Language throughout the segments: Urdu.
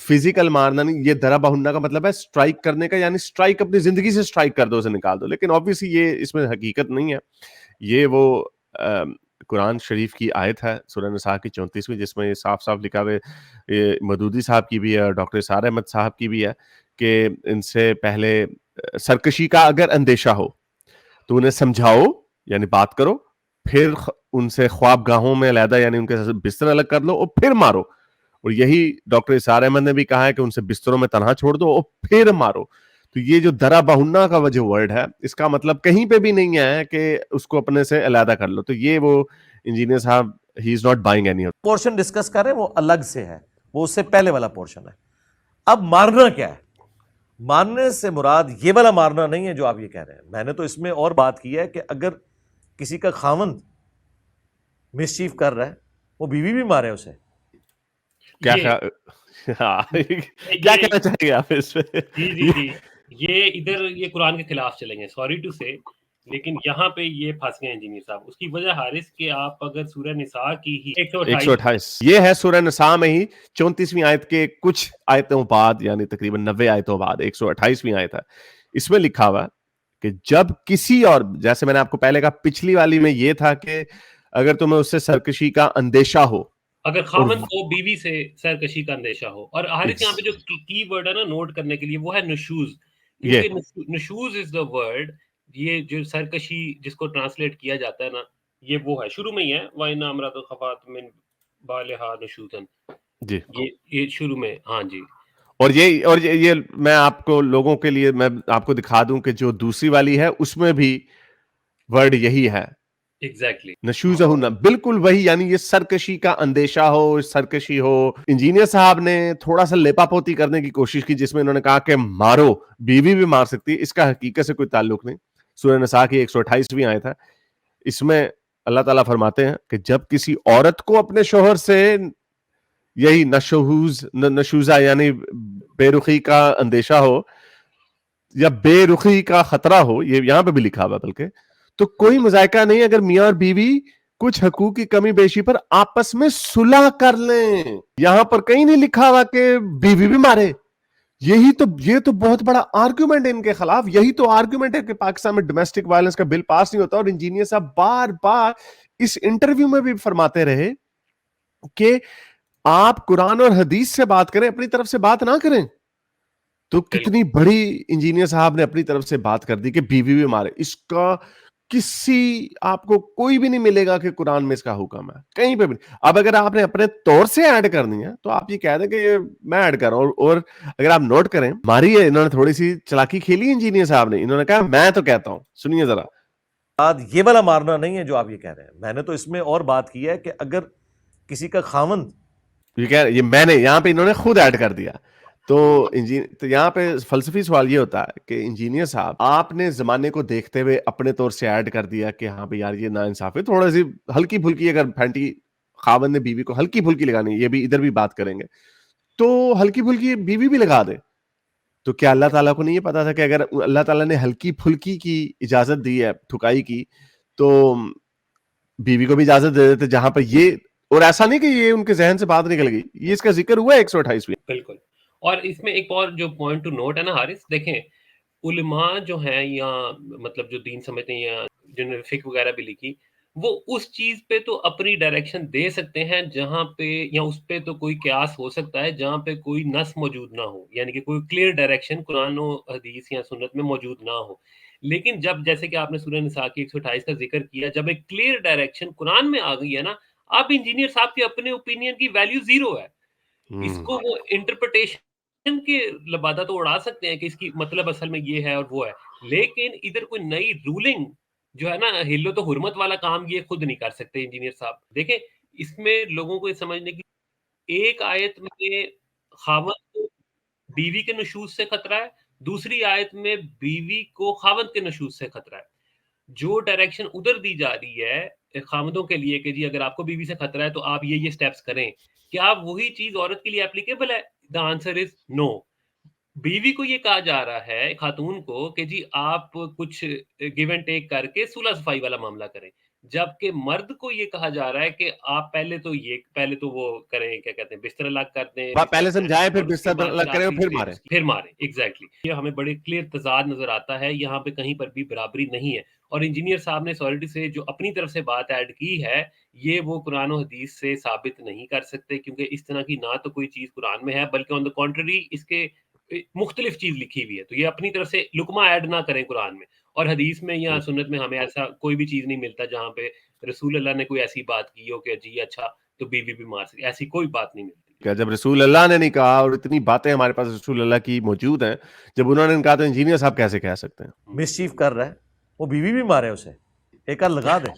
فزیکل مارنا نہیں, یہ درا بہننا کا مطلب ہے اسٹرائک کرنے کا, یعنی اسٹرائک اپنی زندگی سے اسٹرائک کر دو, اسے نکال دو. لیکن آبویسلی یہ اس میں حقیقت نہیں ہے. یہ وہ قرآن شریف کی آیت ہے سورہ نساء کی 34ویں, جس میں یہ صاف صاف لکھا ہوا ہے, یہ مودودی صاحب کی بھی ہے اور ڈاکٹر اسرار احمد صاحب کی بھی ہے, کہ ان سے پہلے سرکشی کا اگر اندیشہ ہو تو انہیں سمجھاؤ, یعنی بات کرو, پھر ان سے خواب گاہوں میں علیحدہ, یعنی ان کے بستر الگ کر لو اور پھر مارو. اور یہی ڈاکٹر اسرار احمد نے بھی کہا ہے کہ ان سے بستروں میں تنہا چھوڑ دو اور پھر مارو. تو یہ جو درا بہننا کا جو ورڈ ہے, اس کا مطلب کہیں پہ بھی نہیں ہے کہ اس کو اپنے سے علیحدہ کر لو. تو یہ وہ انجینئر صاحب, he is not buying any portion discuss کر رہے ہیں وہ الگ سے ہے, وہ اس سے پہلے والا پورشن ہے. اب مارنا کیا ہے؟ مارنے سے مراد یہ والا مارنا نہیں ہے جو آپ یہ کہہ رہے ہیں. میں نے تو اس میں اور بات کی ہے کہ اگر کسی کا خاوند مسچیف کر رہا ہے, وہ بیوی بھی مارے اسے. کیا کیا کہنا چاہیں گے آپ اس پہ؟ جی یہ ادھر یہ قرآن کے خلاف چلیں گے, سوری ٹو سے, لیکن یہاں پہ یہ پھنس گئے انجینئر صاحب. اس کی وجہ حارث کہ آپ اگر سورہ نساء کی ہی 128 یہ ہے سورہ نساء میں ہی 34ویں آیت کے کچھ آیتوں بعد, یعنی تقریباً 90 آیتوں بعد 128ویں آیت ہے, اس میں لکھا ہوا کہ جب کسی اور, جیسے میں نے آپ کو پہلے کہا پچھلی والی میں یہ تھا کہ اگر تمہیں اس سے سرکشی کا اندیشہ ہو, اگر خاوند کو بیوی سے سرکشی کا اندیشہ ہو. اور حارث یہاں پہ جو کی ورڈ ہے نا نوٹ کرنے کے لیے, وہ ہے نشوز. کیونکہ نشوز از دا ورڈ, یہ جو سرکشی جس کو ٹرانسلیٹ کیا جاتا ہے نا, یہ وہ ہے, شروع میں ہی ہے وَإِنَّ امْرَأَةً خَافَتْ مِنْ بَالِهَا نُشُوزًا, جی یہ شروع میں. ہاں جی. اور یہ میں آپ کو لوگوں کے لیے میں آپ کو دکھا دوں کہ جو دوسری والی ہے اس میں بھی ورڈ یہی ہے, ایگزیکٹلی نشوز ہونا, بالکل وہی, یعنی یہ سرکشی کا اندیشہ ہو, سرکشی ہو. انجینئر صاحب نے تھوڑا سا لیپا پوتی کرنے کی کوشش کی, جس میں انہوں نے کہا کہ مارو, بیوی بھی مار سکتی ہے. اس کا حقیقت سے کوئی تعلق نہیں. سورہ نساء کی 128ویں آیت ہے, اس میں اللہ تعالیٰ فرماتے ہیں کہ جب کسی عورت کو اپنے شوہر سے یہی نشوزہ یعنی بے رخی کا اندیشہ ہو یا بے رخی کا خطرہ ہو, یہ یہاں پہ بھی لکھا ہوا بلکہ, تو کوئی مذائقہ نہیں اگر میاں اور بیوی کچھ حقوق کی کمی بیشی پر آپس میں صلح کر لیں. یہاں پر کہیں نہیں لکھا ہوا کہ بیوی بھی مارے. یہ تو بہت بڑا آرگومنٹ ہے ان کے خلاف. یہی تو آرگومنٹ ہے کہ پاکستان میں ڈومیسٹک وائلنس کا بل پاس نہیں ہوتا. اور انجینئر صاحب بار بار اس انٹرویو میں بھی فرماتے رہے کہ آپ قرآن اور حدیث سے بات کریں, اپنی طرف سے بات نہ کریں. تو کتنی بڑی انجینئر صاحب نے اپنی طرف سے بات کر دی کہ بیوی بھی مارے. اس کا کسی آپ کو کوئی بھی نہیں ملے گا کہ قرآن میں اس کا حکم ہے, کہیں پہ بھی. اب اگر آپ نے اپنے طور سے ایڈ کرنی ہے تو آپ یہ کہہ دیں کہ یہ میں ایڈ کر رہا ہوں. اور اگر آپ نوٹ کریں, ہماری انہوں نے تھوڑی سی چلاکی کھیلی انجینئر صاحب نے. انہوں نے کہا میں تو کہتا ہوں, سنیے ذرا, یہ والا مارنا نہیں ہے جو آپ یہ کہہ رہے ہیں. میں نے تو اس میں اور بات کی ہے کہ اگر کسی کا خاوند, یہ میں نے یہاں پہ انہوں نے خود ایڈ کر دیا. تو یہاں پہ فلسفی سوال یہ ہوتا ہے کہ انجینئر صاحب آپ نے زمانے کو دیکھتے ہوئے اپنے طور سے ایڈ کر دیا کہ ہاں بھائی یار یہ ناانصاف ہے, تھوڑا سی ہلکی پھلکی, اگر پھینٹی خاوند نے بیوی کو ہلکی پھلکی لگانی, یہ بھی ادھر بھی بات کریں گے, تو ہلکی پھلکی بیوی بھی لگا دے. تو کیا اللہ تعالیٰ کو نہیں یہ پتا تھا کہ اگر اللہ تعالیٰ نے ہلکی پھلکی کی اجازت دی ہے, تھکائی کی, تو بیوی کو بھی اجازت دے دیتے جہاں پر یہ. اور ایسا نہیں کہ یہ ان کے ذہن سے بات نکل گئی, یہ اس کا ذکر ہوا ہے 128ویں. بالکل. اور اس میں ایک اور جو پوائنٹ ٹو نوٹ ہے نا حارث, دیکھیں علماء جو ہیں یا مطلب جو دین سمجھتے ہیں یا جنہوں نے فقہ وغیرہ بھی لکھی, وہ اس چیز پہ تو اپنی ڈائریکشن دے سکتے ہیں جہاں پہ, یا اس پہ تو کوئی قیاس ہو سکتا ہے جہاں پہ کوئی نص موجود نہ ہو, یعنی کہ کوئی کلیئر ڈائریکشن قرآن و حدیث یا سنت میں موجود نہ ہو. لیکن جب جیسے کہ آپ نے سورہ نساء کی 128 کا ذکر کیا, جب ایک کلیئر ڈائریکشن قرآن میں آ گئی ہے نا, اب انجینئر صاحب کے اپنے اوپینین کی ویلیو زیرو ہے. اس کو وہ انٹرپریٹیشن کے لبادہ تو اڑا سکتے ہیں کہ اس کی مطلب اصل میں یہ ہے اور وہ ہے, لیکن ادھر کوئی نئی رولنگ جو ہے نا ہلو تو حرمت والا کام یہ خود نہیں کر سکتے انجینئر صاحب. دیکھیں اس میں لوگوں کو یہ سمجھنے کی, ایک آیت میں خاوند کو بیوی کے نشوز سے خطرہ ہے, دوسری آیت میں بیوی کو خاوند کے نشوز سے خطرہ ہے. جو ڈائریکشن ادھر دی جا رہی ہے خاوندوں کے لیے کہ جی اگر آپ کو بیوی سے خطرہ ہے تو آپ یہ سٹیپس کریں, کیا وہی چیز عورت کے لیے اپلیکیبل ہے؟ دا آنسر از نو. بیوی کو یہ کہا جا رہا ہے خاتون کو کہ جی آپ کچھ گیو اینڈ ٹیک کر کے صلح صفائی والا معاملہ کریں. جبکہ مرد کو یہ کہا جا رہا ہے کہ آپ پہلے تو وہ کریں، کیا کہتے ہیں، بستر الگ کر دیں، پہلے سمجھائیں پھر اور اس کے بستر بعد الگ کریں اور آخری پھر اسٹیج ماریں. پھر ماریں. ایگزیکٹلی یہ ہمیں بڑے کلیئر تضاد نظر آتا ہے، یہاں پہ کہیں پر بھی برابری نہیں ہے. اور انجینئر صاحب نے سوریٹی سے جو اپنی طرف سے بات ایڈ کی ہے، یہ وہ قرآن و حدیث سے ثابت نہیں کر سکتے، کیونکہ اس طرح کی نہ تو کوئی چیز قرآن میں ہے، بلکہ آن دا کنٹری اس کے مختلف چیز لکھی ہوئی ہے. تو یہ اپنی طرف سے لقمہ ایڈ نہ کریں قرآن میں، اور حدیث میں یا سنت میں ہمیں ایسا کوئی بھی چیز نہیں ملتا جہاں پہ رسول اللہ نے کوئی ایسی بات کی ہو کہ جی اچھا تو بیوی بھی مار سکتی، ایسی کوئی بات نہیں ملتی. کہ جب رسول اللہ نے نہیں کہا اور اتنی باتیں ہمارے پاس رسول اللہ کی موجود ہیں، جب انہوں نے نہیں کہا تو انجینئر صاحب کیسے کہہ سکتے ہیں؟ مس چیف کر رہا ہے، وہ بیوی بھی مارے اسے، ایک ہاتھ لگا دے،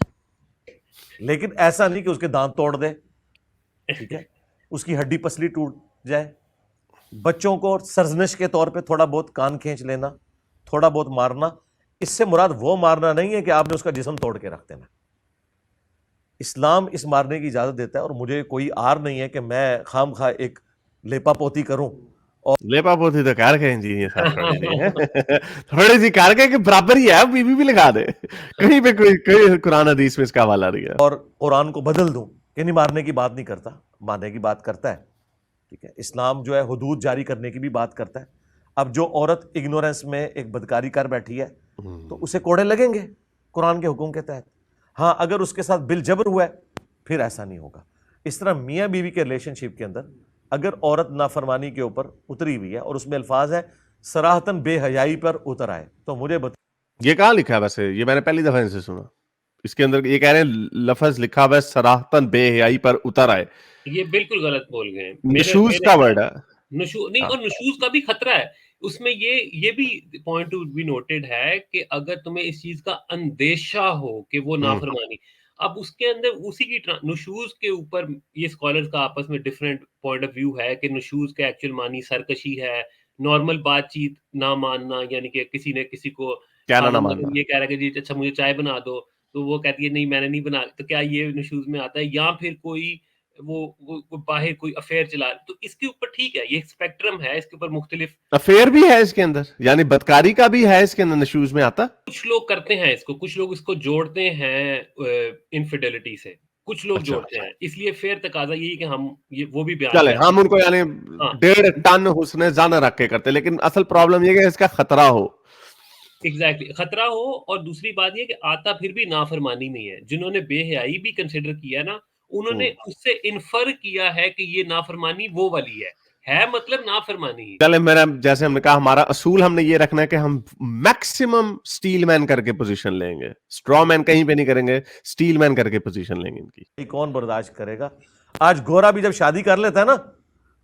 لیکن ایسا نہیں کہ اس کے دانت توڑ دے، ٹھیک ہے، اس کی ہڈی پسلی ٹوٹ جائے. بچوں کو سرزنش کے طور پہ تھوڑا بہت کان کھینچ لینا، تھوڑا بہت مارنا، اس سے مراد وہ مارنا نہیں ہے کہ آپ نے اس کا جسم توڑ کے رکھ دینا. اسلام اس مارنے کی اجازت دیتا ہے، اور مجھے کوئی آر نہیں ہے کہ میں خام خواہ ایک لیپا پوتی کروں. لیپا پوتی تو کار کے انجینئر صاحب تھوڑی سی کار کے برابر ہی ہے، بیوی بھی لگا دے، کہیں پہ کوئی قرآن حدیث میں اس کا حوالہ نہیں ہے. اور قرآن کو بدل دوں کہ نہیں، مارنے کی بات نہیں کرتا، مارنے کی بات کرتا ہے، ٹھیک ہے. اسلام جو ہے حدود جاری کرنے کی بھی بات کرتا ہے. اب جو عورت اگنورنس میں ایک بدکاری کر بیٹھی ہے تو اسے کوڑے لگیں گے قرآن کے حکم کے تحت. ہاں اگر اس کے ساتھ بالجبر ہوا ہے پھر ایسا نہیں ہوگا. اس طرح میاں بیوی کے ریلیشن شپ کے اندر اگر عورت نافرمانی کے اوپر اتری ہوئی ہے اور اس میں الفاظ ہے صراحتاً بے حیائی پر اتر آئے، تو مجھے یہ کہاں لکھا ہے ویسے؟ یہ میں نے پہلی دفعہ ان سے سنا. اس کے اندر یہ کہہ رہے ہیں لفظ لکھا ہوا ہے صراحتاً بے حیائی پر اتر آئے. یہ بالکل غلط بول گئے ہیں. نشوز کا ورڈ ہے. نہیں، اور نشوز کا بھی خطرہ ہے اس میں. یہ بھی پوائنٹ ٹو بی نوٹڈ ہے کہ اگر تمہیں اس چیز کا اندیشہ ہو کہ وہ نافرمانی، اب اس کے اندر اسی کی نشوز کے اوپر یہ اسکالرز کا آپس میں ڈفرینٹ پوائنٹ آف ویو ہے کہ نشوز کا ایکچوئل معنی سرکشی ہے، نارمل بات چیت نہ ماننا، یعنی کہ کسی نے کسی کو یہ کہہ رہا ہے کہ جی اچھا مجھے چائے بنا دو، تو وہ کہتی ہے نہیں میں نے نہیں بنا، تو کیا یہ نشوز میں آتا ہے؟ یا پھر کوئی وہ باہر کوئی افیئر چلا، تو اس کے اوپر ٹھیک ہے، یہ اسپیکٹرم ہے، اس کے اوپر مختلف افیئر بھی ہے اس کے اندر، یعنی بدکاری کا بھی ہے اس کے اندر، نشوز میں آتا. کچھ لوگ کرتے ہیں اس کو، کچھ لوگ اس کو جوڑتے ہیں انفیڈیلٹی سے، کچھ لوگ جوڑتے ہیں. اس لیے فیئر تقاضا یہی کہ ہم وہ بھی بیان چلے ہم ان کو یعنی 1.5 ٹن حسن زن رکھ کے کرتے، لیکن اصل پرابلم یہ کہ اس کا خطرہ ہو. ایگزیکٹلی خطرہ ہو. اور دوسری بات یہ کہ آتا پھر بھی نافرمانی میں ہے. جنہوں نے بے حیائی بھی کنسیڈر کیا نا، انہوں نے اس سے انفر کیا ہے کہ یہ نافرمانی وہ والی ہے مطلب نافرمانی ہی. چلے میرا جیسے ہم نے کہا ہمارا اصول ہم نے یہ رکھنا ہے کہ ہم میکسیمم سٹیل مین کر کے پوزیشن لیں گے، اسٹرا مین کہیں پہ نہیں کریں گے، سٹیل مین کر کے پوزیشن لیں گے ان کی. کون برداشت کرے گا؟ آج گورا بھی جب شادی کر لیتا ہے نا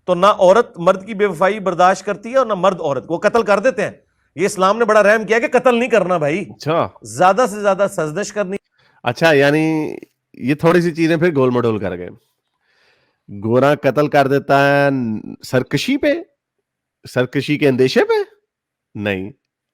تو نہ عورت مرد کی بے وفائی برداشت کرتی ہے اور نہ مرد عورت کو، قتل کر دیتے ہیں. یہ اسلام نے بڑا رحم کیا کہ قتل نہیں کرنا بھائی، اچھا زیادہ سے زیادہ سرزنش کرنی. اچھا، یعنی یہ تھوڑی سی چیزیں پھر گول مڈول کر گئے. گورا قتل کر دیتا ہے سرکشی پہ، سرکشی کے اندیشے پہ نہیں.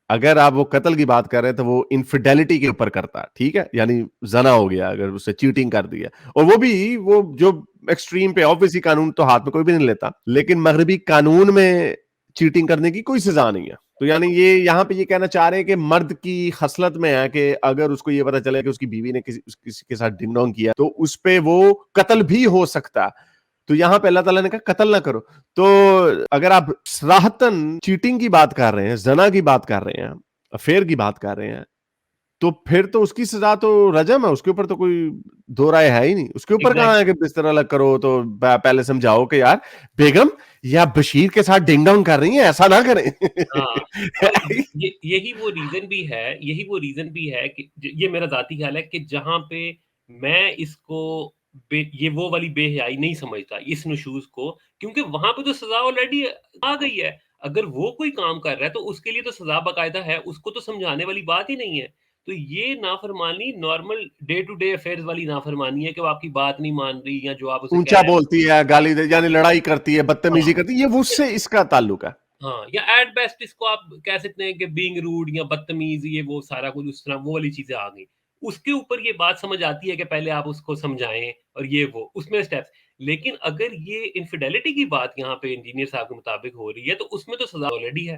اگر آپ وہ قتل کی بات کر رہے ہیں تو وہ انفیڈیلٹی کے اوپر کرتا ہے، ٹھیک ہے، یعنی زنا ہو گیا اگر اسے چیٹنگ کر دیا، اور وہ بھی وہ جو ایکسٹریم پہ آبویسلی قانون تو ہاتھ میں کوئی بھی نہیں لیتا، لیکن مغربی قانون میں چیٹنگ کرنے کی کوئی سزا نہیں ہے. تو یعنی یہ یہاں پہ یہ کہنا چاہ رہے ہیں کہ مرد کی خصلت میں ہے کہ اگر اس کو یہ پتا چلے کہ اس کی بیوی نے کسی کے ساتھ ڈنگ ڈونگ کیا تو اس پہ وہ قتل بھی ہو سکتا. تو یہاں پہ اللہ تعالیٰ نے کہا قتل نہ کرو. تو اگر آپ صراحتاً چیٹنگ کی بات کر رہے ہیں، زنا کی بات کر رہے ہیں، افیئر کی بات کر رہے ہیں، تو پھر تو اس کی سزا تو رجم ہے، اس کے اوپر تو کوئی دو رائے ہے ہی نہیں. اس کے اوپر کہاں ہے کہ بستر الگ کرو؟ تو پہلے سمجھاؤ کہ یار بیگم یا بشیر کے ساتھ ڈنگ ڈونگ کر رہی ہیں، ایسا نہ کریں. یہی وہ ریزن بھی ہے کہ یہ میرا ذاتی خیال ہے کہ جہاں پہ میں اس کو یہ وہ والی بے حیائی نہیں سمجھتا اس نشوز کو، کیونکہ وہاں پہ تو سزا آلریڈی آ گئی ہے. اگر وہ کوئی کام کر رہا ہے تو اس کے لیے تو سزا باقاعدہ ہے، اس کو تو سمجھانے والی بات ہی نہیں ہے. تو یہ نافرمانی normal day to day affairs والی نافرمانی ہے کہ وہ آپ کی بات نہیں مان رہی، یا جو آپ اسے اونچا بولتی ہے، گالی یعنی لڑائی کرتی ہے، بدتمیزی کرتی ہے، یہ اس سے اس کا تعلق ہے. ہاں، یا ایٹ بیسٹ اس کو آپ کہہ سکتے ہیں کہ بینگ روڈ یا بدتمیز، یہ وہ سارا کچھ اس طرح وہ والی چیزیں آ گئی. اس کے اوپر یہ بات سمجھ آتی ہے کہ پہلے آپ اس کو سمجھائیں اور یہ وہ اس میں سٹیپس. لیکن اگر یہ انفیڈیلٹی کی بات یہاں پہ انجینئر صاحب کے مطابق ہو رہی ہے تو اس میں تو سزا آلریڈی ہے.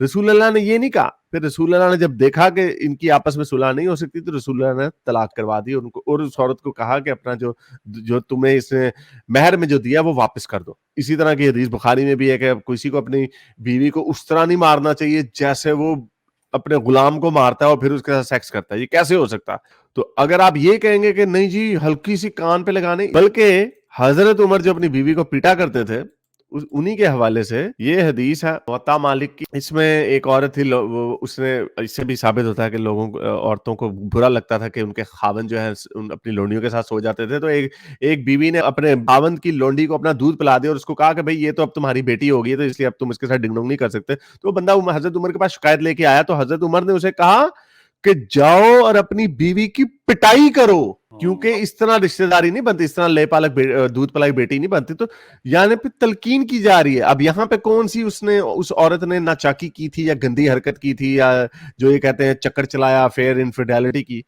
رسول اللہ نے یہ نہیں کہا. پھر رسول اللہ نے جب دیکھا کہ ان کی آپس میں صلح نہیں ہو سکتی تو رسول اللہ نے طلاق کروا دی ان کو, اور اس عورت کو کہا کہ اپنا جو تمہیں اس نے مہر میں جو دیا وہ واپس کر دو. اسی طرح کی حدیث بخاری میں بھی ہے کہ کسی کو اپنی بیوی کو اس طرح نہیں مارنا چاہیے جیسے وہ اپنے غلام کو مارتا ہے اور پھر اس کے ساتھ سیکس کرتا ہے. یہ کیسے ہو سکتا؟ تو اگر آپ یہ کہیں گے کہ نہیں جی ہلکی سی کان پہ لگانے, بلکہ حضرت عمر جو اپنی بیوی کو پیٹا کرتے تھے انہی کے حوالے سے یہ حدیث ہے موطا مالک کی. اس میں ایک عورت تھی, اس نے, اس سے بھی ثابت ہوتا ہے کہ عورتوں کو برا لگتا تھا کہ ان کے خاوند جو ہے اپنی لونڈیوں کے ساتھ سو جاتے تھے. تو ایک بیوی نے اپنے خاوند کی لونڈی کو اپنا دودھ پلا دیا اور اس کو کہا کہ بھئی یہ تو اب تمہاری بیٹی ہوگی تو اس لیے اب تم اس کے ساتھ ڈنگ ڈونگ نہیں کر سکتے. تو وہ بندہ حضرت عمر کے پاس شکایت لے کے آیا تو حضرت عمر نے اسے کہا کہ جاؤ اور اپنی بیوی کی پٹائی کرو, کیونکہ اس طرح رشتہ داری نہیں بنتی, اس طرح لے پالک دودھ پلائی بیٹی نہیں بنتی. تو یعنی پہ تلقین کی جا رہی ہے. اب یہاں پہ کون سی اس عورت نے ناچاکی کی تھی یا گندی حرکت کی تھی یا جو یہ کہتے ہیں چکر چلایا فیئر انفیڈیلٹی کی,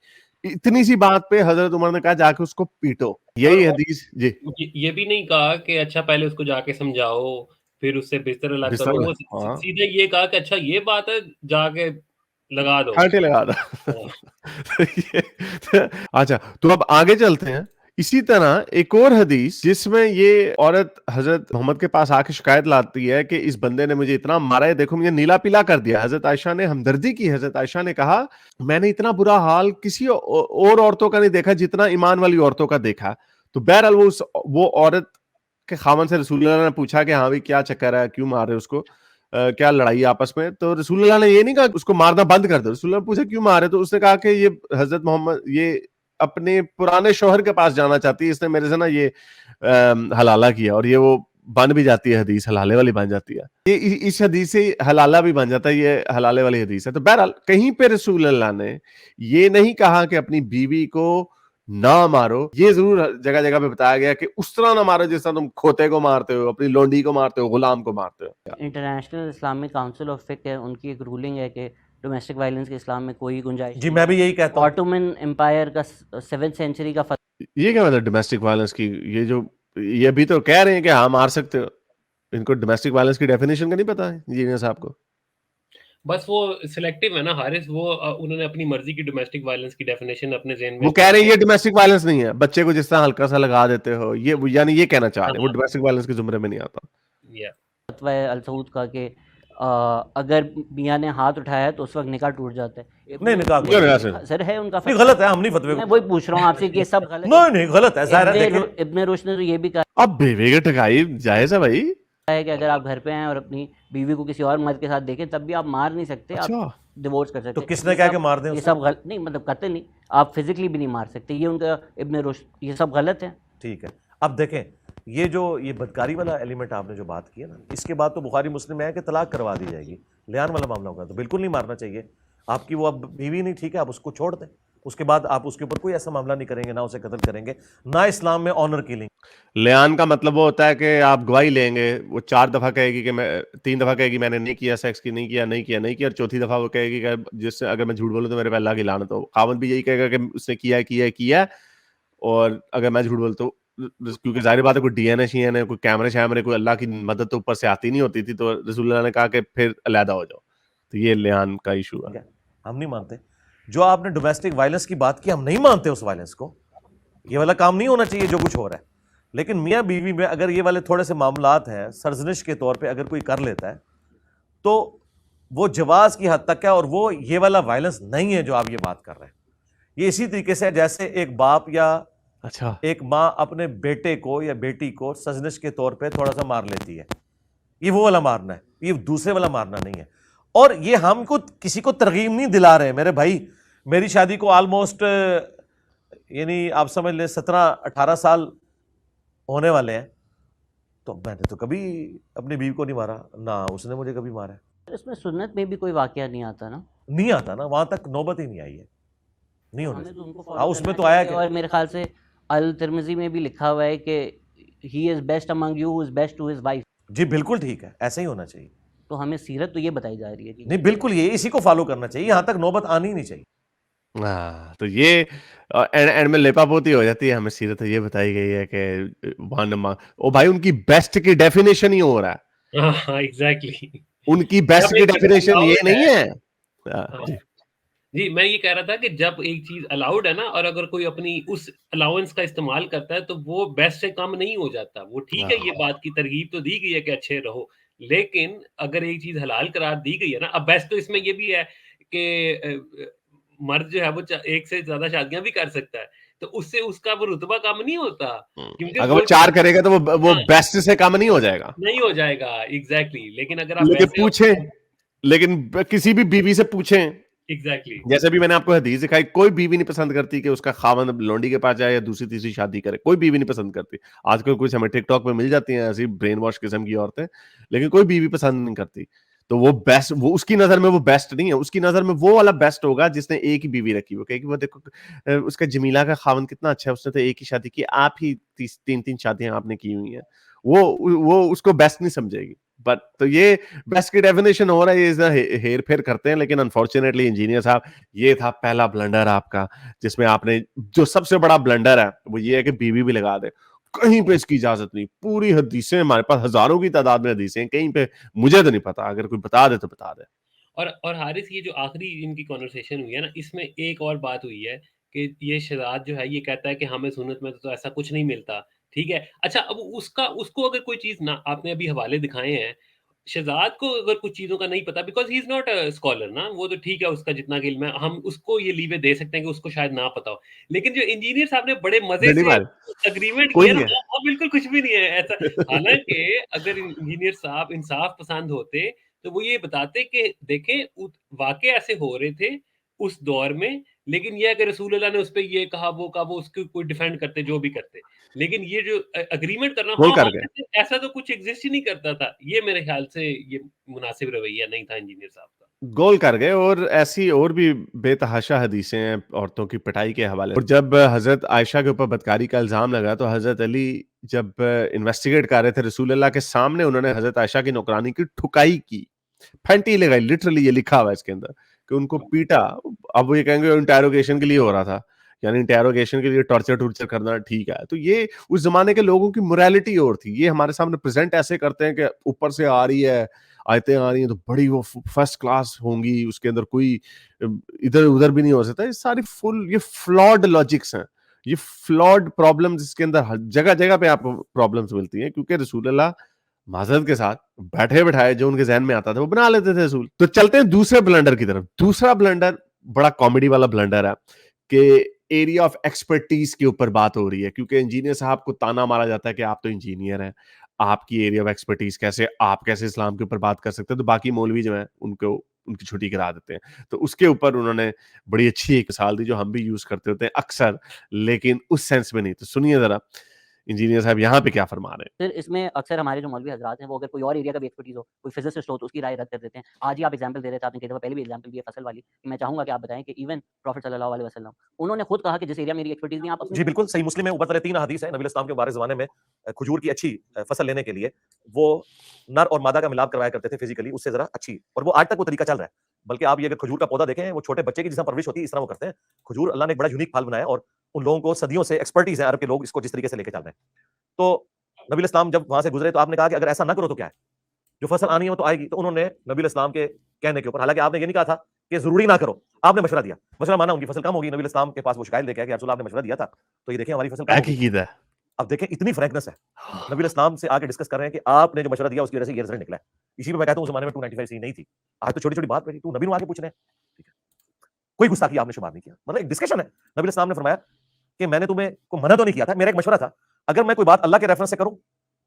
اتنی سی بات پہ حضرت عمر نے کہا جا کے اس کو پیٹو. یہی حدیث. جی یہ بھی نہیں کہا کہ اچھا پہلے اس کو جا کے سمجھاؤ پھر اس سے بستر الگ کرو, وہ سیدھے یہ کہا کہ اچھا یہ بات ہے جا کے لگا دو, کھاٹے لگا دو. اچھا تو اب آگے چلتے ہیں. اسی طرح ایک اور حدیث جس میں یہ عورت حضرت محمد کے پاس آ کے شکایت لاتی ہے کہ اس بندے نے مجھے اتنا مارا ہے, دیکھو مجھے نیلا پیلا کر دیا. حضرت عائشہ نے ہمدردی کی. حضرت عائشہ نے کہا میں نے اتنا برا حال کسی اور عورتوں کا نہیں دیکھا جتنا ایمان والی عورتوں کا دیکھا. تو بہرحال وہ عورت کے خاوند سے رسول اللہ نے پوچھا کہ ہاں بھی کیا چکر ہے, کیوں مار رہے اس کو, کیا لڑائی آپس میں. تو رسول اللہ نے یہ نہیں کہا اس کو مارنا بند کر دو. رسول اللہ نے پوچھا کیوں مارے, تو اس نے کہا کہ یہ حضرت محمد یہ اپنے پرانے شوہر کے پاس جانا چاہتی ہے, اس نے میرے سے نا یہ حلالہ کیا, اور یہ وہ بن بھی جاتی ہے حدیث, حلالے والی بن جاتی ہے. یہ اس حدیث سے حلالہ بھی بن جاتا ہے, یہ حلالے والی حدیث ہے. تو بہرحال کہیں پہ رسول اللہ نے یہ نہیں کہا کہ اپنی بیوی کو نہ مارو. یہ ضرور جگہ جگہ پہ بتایا گیا کہ اس طرح نہ مارو جس طرح تم کھوتے کو مارتے ہو, اپنی لونڈی کو مارتے ہو, غلام کو مارتے ہو. انٹرنیشنل اسلامک کاؤنسل آف فقہ ہے, ان کی ایک رولنگ ہے کہ ڈومیسٹک وائلنس کے اسلام میں کوئی گنجائش. جی میں بھی یہی کہتا ہوں. آٹومن امپائر کا 7th سینچری کا یہ کیا مطلب ڈومیسٹک وائلنس کی, یہ ابھی تو کہہ رہے ہیں کہ ہاں مار سکتے ہو, ان کو ڈومیسٹک وائلنس کی ڈیفینیشن کا نہیں پتا ہے انجینئر صاحب کو. بس وہ سلیکٹیو ہے نا حارث, وہ انہوں نے اپنی مرضی کی ڈومیسٹک وائلنس کی ڈیفینیشن اپنے ذہن میں, وہ کہہ رہے ہیں یہ ڈومیسٹک وائلنس نہیں ہے, بچے کو جس طرح ہلکا سا لگا دیتے ہو, یہ یعنی یہ کہنا چاہ رہے ہیں وہ ڈومیسٹک وائلنس کے زمرے میں نہیں آتا. فتوی السعود کا کہ اگر میاں نے ہاتھ اٹھایا تو اس وقت نکاح ٹوٹ جاتا ہے. نہیں نکاح سر ہے ان کا غلط ہے, ہم نہیں فتوی میں وہی پوچھ رہا ہوں آپ سے کہ یہ سب غلط نہیں غلط ہے. ظاہر ہے ابن رشد نے تو یہ بھی کہا اب بیوی کے ٹکائی جائز ہے بھائی, ہے کہ اگر آپ گھر پہ ہیں اور اپنی بیوی کو کسی اور مرد کے ساتھ دیکھیں تب بھی آپ مار نہیں سکتے, آپ ڈیورس کر سکتے. تو کس نے کہا کہ مار دیں؟ یہ سب غلط نہیں, مطلب قتل نہیں, آپ فزیکلی بھی نہیں مار سکتے, یہ ان کا ابن رشد, یہ سب غلط ہے. ٹھیک ہے. اب دیکھیں یہ بدکاری والا ایلیمنٹ آپ نے جو بات کی ہے نا, اس کے بعد تو بخاری مسلم میں ہے کہ طلاق کروا دی جائے گی. لیان والا معاملہ ہوگا تو بالکل نہیں مارنا چاہیے. آپ کی وہ اب بیوی نہیں, ٹھیک ہے, آپ اس کو چھوڑ دیں, اس کے بعد آپ اس کے اوپر کوئی ایسا معاملہ نہیں کریں گے, نہ اسے قتل کریں گے, نہ اسلام میں آنر کیلنگ. لیان کا مطلب وہ ہوتا ہے کہ آپ گواہی لیں گے, وہ 4 دفعہ کہے گی کہ میں 3 دفعہ کہے گی میں نے نہیں کیا سیکس کی, نہیں کیا, اور چوتھی دفعہ وہ کہے گی کہ جس سے اگر میں جھوٹ بولوں تو میرے پہ اللہ کی لعنت ہو. خاوند بھی یہی کہے گا کہ اس نے کیا, اور اگر میں جھوٹ بولتا ہوں, کیونکہ ظاہر بات ہے کوئی ڈی این اے شی این اے, کوئی کیمرے شیمرے, کوئی اللہ کی مدد تو اوپر سے آتی نہیں ہوتی تھی, تو رسول اللہ نے کہا کہ پھر علیحدہ ہو جاؤ. تو یہ لیان کا ایشو ہے. ہم نہیں مانتے. جو آپ نے ڈومیسٹک وائلنس کی بات کی, ہم نہیں مانتے اس وائلنس کو, یہ والا کام نہیں ہونا چاہیے جو کچھ ہو رہا ہے. لیکن میاں بیوی میں اگر یہ والے تھوڑے سے معاملات ہیں سرزنش کے طور پہ اگر کوئی کر لیتا ہے تو وہ جواز کی حد تک ہے, اور وہ یہ والا وائلنس نہیں ہے جو آپ یہ بات کر رہے ہیں. یہ اسی طریقے سے جیسے ایک باپ یا ایک ماں اپنے بیٹے کو یا بیٹی کو سرزنش کے طور پہ تھوڑا سا مار لیتی ہے, یہ وہ والا مارنا ہے, یہ دوسرے والا مارنا نہیں ہے. اور یہ ہم کو کسی کو ترغیب نہیں دلا رہے ہیں میرے بھائی. میری شادی کو آلموسٹ یعنی آپ سمجھ لیں 17-18 سال ہونے والے ہیں, تو میں نے تو کبھی اپنی بیوی کو نہیں مارا, نہ اس نے مجھے کبھی مارا. اس میں سنت میں بھی کوئی واقعہ نہیں آتا نا, وہاں تک نوبت ہی نہیں آئی ہے, نہیں ہونا. اس میں تو آیا کہ, اور میرے خیال سے الترمذی میں بھی لکھا ہوا ہے کہ he is best among you who is best to his wife. جی بالکل ٹھیک ہے, ایسا ہی ہونا چاہیے. تو ہمیں سیرت تو یہ بتائی جا رہی ہے نہیں بالکل یہ اسی کو فالو کرنا چاہیے, یہاں تک نوبت آنی نہیں چاہیے. تو یہ اینڈ میں لیپا پوتی ہو جاتی ہے. ہمیں سیرت یہ بتائی گئی ہے کہ او بھائی ان کی بیسٹ کی ڈیفینیشن ہی ہو رہا ہے. ایگزیکٹلی ان کی بیسٹ کی ڈیفینیشن یہ نہیں ہے. جی میں یہ کہہ رہا تھا کہ جب ایک چیز الاؤڈ ہے نا, اور اگر کوئی اپنی اس الاؤنس کا استعمال کرتا ہے تو وہ بیسٹ سے کم نہیں ہو جاتا. وہ ٹھیک ہے, یہ بات کی ترغیب تو دی گئی ہے کہ اچھے رہو, لیکن اگر ایک چیز حلال قرار دی گئی ہے نا, اب بیسٹ تو اس میں یہ بھی ہے کہ مرد جو ہے وہ ایک سے زیادہ شادیاں بھی کر سکتا ہے, تو اس سے اس کا وہ رتبہ کم نہیں ہوتا, کیونکہ اگر وہ 4 کرے گا تو وہ بیسٹ سے کم نہیں ہو جائے گا, نہیں ہو جائے گا. ایگزیکٹلی. لیکن اگر آپ پوچھیں, لیکن کسی بھی بیوی سے پوچھیں, ایگزیکٹلی جیسے بھی میں نے آپ کو حدیث دکھائی, کوئی بیوی نہیں پسند کرتی کہ اس کا خاوند لونڈی کے پاس جائے یا دوسری تیسری شادی کرے, کوئی بیوی نہیں پسند کرتی. آج کل کچھ ہمیں ٹک ٹاک پہ مل جاتی ہیں ایسی برین واش قسم کی عورتیں, لیکن کوئی بیوی پسند نہیں کرتی. تو وہ بیسٹ, وہ اس کی نظر میں وہ بیسٹ نہیں ہے, اس کی نظر میں وہ والا بیسٹ ہوگا جس نے ایک ہی بیوی رکھی. وہ کہے کہ وہ دیکھو اس کا جمیلہ کا خاوند کتنا اچھا ہے, اس نے تو ایک ہی شادی کی, آپ ہی 3 شادیاں آپ نے کی ہوئی ہیں. وہ اس کو بیسٹ نہیں سمجھے گی. بٹ تو یہ بیسٹ کی ڈیفینیشن ہو رہا ہے, یہ ہیر پھیر کرتے ہیں. لیکن انفارچونیٹلی انجینئر صاحب, یہ تھا پہلا بلنڈر آپ کا, جس میں آپ نے, جو سب سے بڑا بلنڈر ہے وہ یہ ہے کہ بیوی بھی لگا دے. کہیں پہ اس کی اجازت نہیں. پوری حدیثیں ہمارے پاس ہزاروں کی تعداد میں حدیثیں, کہیں پہ مجھے تو نہیں پتا, اگر کوئی بتا دے تو بتا دے. اور حارث, یہ جو آخری ان کی کنورسیشن ہوئی ہے نا, اس میں ایک اور بات ہوئی ہے کہ یہ شہزاد جو ہے یہ کہتا ہے کہ ہمیں سنت میں تو ایسا کچھ نہیں ملتا. ٹھیک ہے, اچھا اب اس کو اگر کوئی چیز نہ, آپ نے ابھی حوالے دکھائے ہیں, شہزاد کو اگر کچھ چیزوں کا نہیں پتا, because he is not a scholar نا, وہ تو ٹھیک ہے اس کا جتنا علم ہے, ہم اس کو یہ لیوے دے سکتے ہیں کہ اس کو شاید نہ پتا ہو. لیکن جو انجینئر صاحب نے بڑے مزے سے اگریمنٹ کیا نا, بالکل کچھ بھی نہیں ہے ایسا. حالانکہ اگر انجینئر صاحب انصاف پسند ہوتے تو وہ یہ بتاتے کہ دیکھیں واقع ایسے ہو رہے تھے اس دور میں, لیکن یہ کہ رسول اللہ نے اس پہ یہ کہا وہ کہا, وہ اس کو کوئی ڈیفینڈ کرتے جو بھی کرتے. لیکن یہ جو اگریمنٹ کرنا, ایسا تو کچھ ایگزسٹ ہی نہیں کرتا تھا. یہ میرے خیال سے یہ مناسب رویہ نہیں تھا انجینئر صاحب کا. گول کر گئے. اور ایسی اور بھی بے تحاشا حدیثیں ہیں عورتوں کی پٹائی کے حوالے. اور جب حضرت عائشہ کے اوپر بدکاری کا الزام لگا تو حضرت علی جب انویسٹیگیٹ کر رہے تھے رسول اللہ کے سامنے, انہوں نے حضرت عائشہ کی نوکرانی کی ٹھکائی کی, پھینٹی لگائی. لٹرلی یہ لکھا ہوا ہے اس کے اندر کہ ان کو پیٹا. اب وہ یہ کہیں گے انٹیروگیشن کے لیے ہو رہا تھا, یعنی انٹیروگیشن کے لیے ٹارچر کرنا ٹھیک ہے. تو یہ اس زمانے کے لوگوں کی موریلٹی اور تھی. یہ ہمارے سامنے پریزنٹ ایسے کرتے ہیں کہ اوپر سے آ رہی ہے, آیتیں آ رہی ہیں تو بڑی وہ فرسٹ کلاس ہوں گی, اس کے اندر کوئی ادھر ادھر بھی نہیں ہو سکتا. یہ ساری یہ فلاڈ لاجکس ہیں, یہ فلاڈ پرابلمز اس کے اندر جگہ جگہ پہ آپ کو پرابلمز ملتی ہیں. کیونکہ رسول اللہ معذرت کے ساتھ بیٹھے بٹھائے جو ان کے ذہن میں آتا تھا وہ بنا لیتے تھے رسول. تو چلتے ہیں دوسرے بلنڈر کی طرف. دوسرا بلنڈر بڑا کامیڈی والا بلنڈر ہے کہ ایریا آف ایکسپرٹیز کے اوپر بات ہو رہی ہے. کیونکہ انجینئر صاحب کو تانا مارا جاتا ہے کہ آپ تو انجینئر ہیں, آپ کی ایریا آف ایکسپرٹیز کیسے, آپ کیسے اسلام کے اوپر بات کر سکتے ہیں. تو باقی مولوی جو ہیں ان کی چھٹی کرا دیتے ہیں. تو اس کے اوپر انہوں نے بڑی اچھی ایک مثال دی جو ہم بھی یوز کرتے ہوتے ہیں اکثر, لیکن اس سینس میں نہیں. تو سنیے ذرا انجینئر صاحب یہاں پہ کیا فرما رہے ہیں. پھر اس میں اکثر ہمارے جو مولوی حضرات ہیں وہ اگر کوئی اور ایریا کا بھی ایکسپرٹیز ہو, کوئی فزسسٹ ہو, تو اس کی رائے رد کر دیتے ہیں. آج ہی آپ ایگزامپل دے رہے تھے, آپ نے کہا پہلے بھی ایگزامپل دی ہے فصل والی. میں چاہوں گا کہ آپ بتائیں کہ ایون پروفیٹ صلی اللہ علیہ وسلم انہوں نے خود کہا کہ جس ایریا میں میری ایکسپرٹیز نہیں, آپ جی بالکل صحیح. مسلم میں اوپر 3 احادیث ہیں نبی اسلام کے مبارک زمانے میں کھجور کی اچھی فصل لینے کے لیے وہ نر اور مادہ کا ملاپ کروایا کرتے تھے فزیکلی, اس سے ذرا اچھی, اور وہ آج تک وہ طریقہ چل رہا ہے. بلکہ آپ یہ اگر کھجور کا پودا دیکھیں, وہ چھوٹے بچے کی جس طرح پرورش ہوتی ہے اس طرح وہ کرتے ہیں. کھجور اللہ نے ایک بڑا یونیک پھل بنایا, اور ان لوگوں کو صدیوں سے ایکسپرٹیز ہے عرب کے لوگ اس کو جس طریقے سے لے کے چل رہے ہیں. تو نبی اسلام جب وہاں سے گزرے تو آپ نے کہا کہ اگر ایسا نہ کرو تو کیا ہے, جو فصل آنی ہے تو آئے گی. تو انہوں نے نبی اسلام کے کہنے کے اوپر, حالانکہ آپ نے یہ نہیں کہا تھا کہ ضروری نہ کرو, آپ نے مشورہ دیا, مشورہ مانا ان کی فصل کم ہوگی. نبی اسلام کے پاس وہ شکایت لے کے آئے کہ رسول اللہ آپ نے مشورہ دیا تھا, تو یہ دیکھیں ہماری فصل کم ہوگی. اب دیکھیں اتنی فرینکنس ہے, نبی اسلام سے آ کے ڈسکس کر رہے ہیں کہ آپ نے جو مشورہ دیا اس کی وجہ سے یہ رزلٹ نکلا ہے. اسی پہ میں کہتا ہوں اس زمانے میں 295 نہیں تھی, آج تو چھوٹی چھوٹی بات پہ تو نبی نے آ کے پوچھ رہے ہیں. ٹھیک ہے, کوئی گستاخی آپ نے شمار نہیں کیا, مطلب ایک ڈسکشن ہے. نبی اسلام نے فرمایا کہ میں نے تمہیں کو منع تو نہیں کیا تھا, میرا ایک مشورہ تھا, اگر میں کوئی بات اللہ کے ریفرنس سے کروں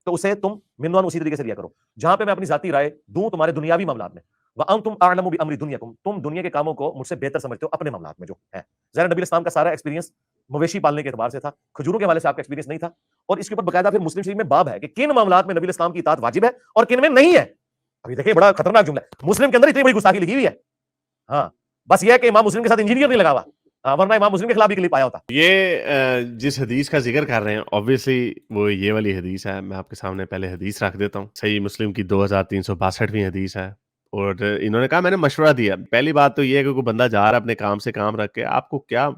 تو اسے تم منوان اسی طریقے سے لیا کرو جہاں پہ میں اپنی ذاتی رائے دوں تمہارے دنیاوی معاملات میں. وَأَنْتُمْ أَعْلَمُ بِأَمْرِ دُنْيَاكُمْ, تم دنیا کے کاموں کو مجھ سے بہتر سمجھتے ہو اپنے معاملات میں جو ہے. ظاہر نبی اسلام کا سارا ایکسپیرینس مویشی پالنے کے اعتبار سے تھا, کھجوروں کے حوالے سے آپ کا ایکسپیرینس نہیں تھا. اور اس کے اوپر باقاعدہ پھر مسلم شریف میں باب ہے کہ کن معاملات میں نبی اسلام کی اطاعت واجب ہے اور کن میں نہیں ہے. ابھی دیکھیں بڑا خطرناک جملہ ہے, مسلم کے اندر اتنی بڑی گستاخی لکھی ہوئی ہے. ہاں بس یہ ہے کہ امام مسلم کے ساتھ انجینئر نہیں لگا ہوا, ورنہ امام مسلم کے خلاف بھی کلپ آیا ہوتا. یہ جس حدیث کا ذکر کر رہے ہیں obviously وہ یہ والی حدیث ہے. میں آپ کے سامنے پہلے حدیث رکھ دیتا ہوں. صحیح مسلم کی 2362ویں حدیث ہے. اور انہوں نے کہا میں نے مشورہ دیا. پہلی بات تو یہ ہے کہ کوئی بندہ جا رہا ہے اپنے کام سے کام رکھ کے, آپ کو کیا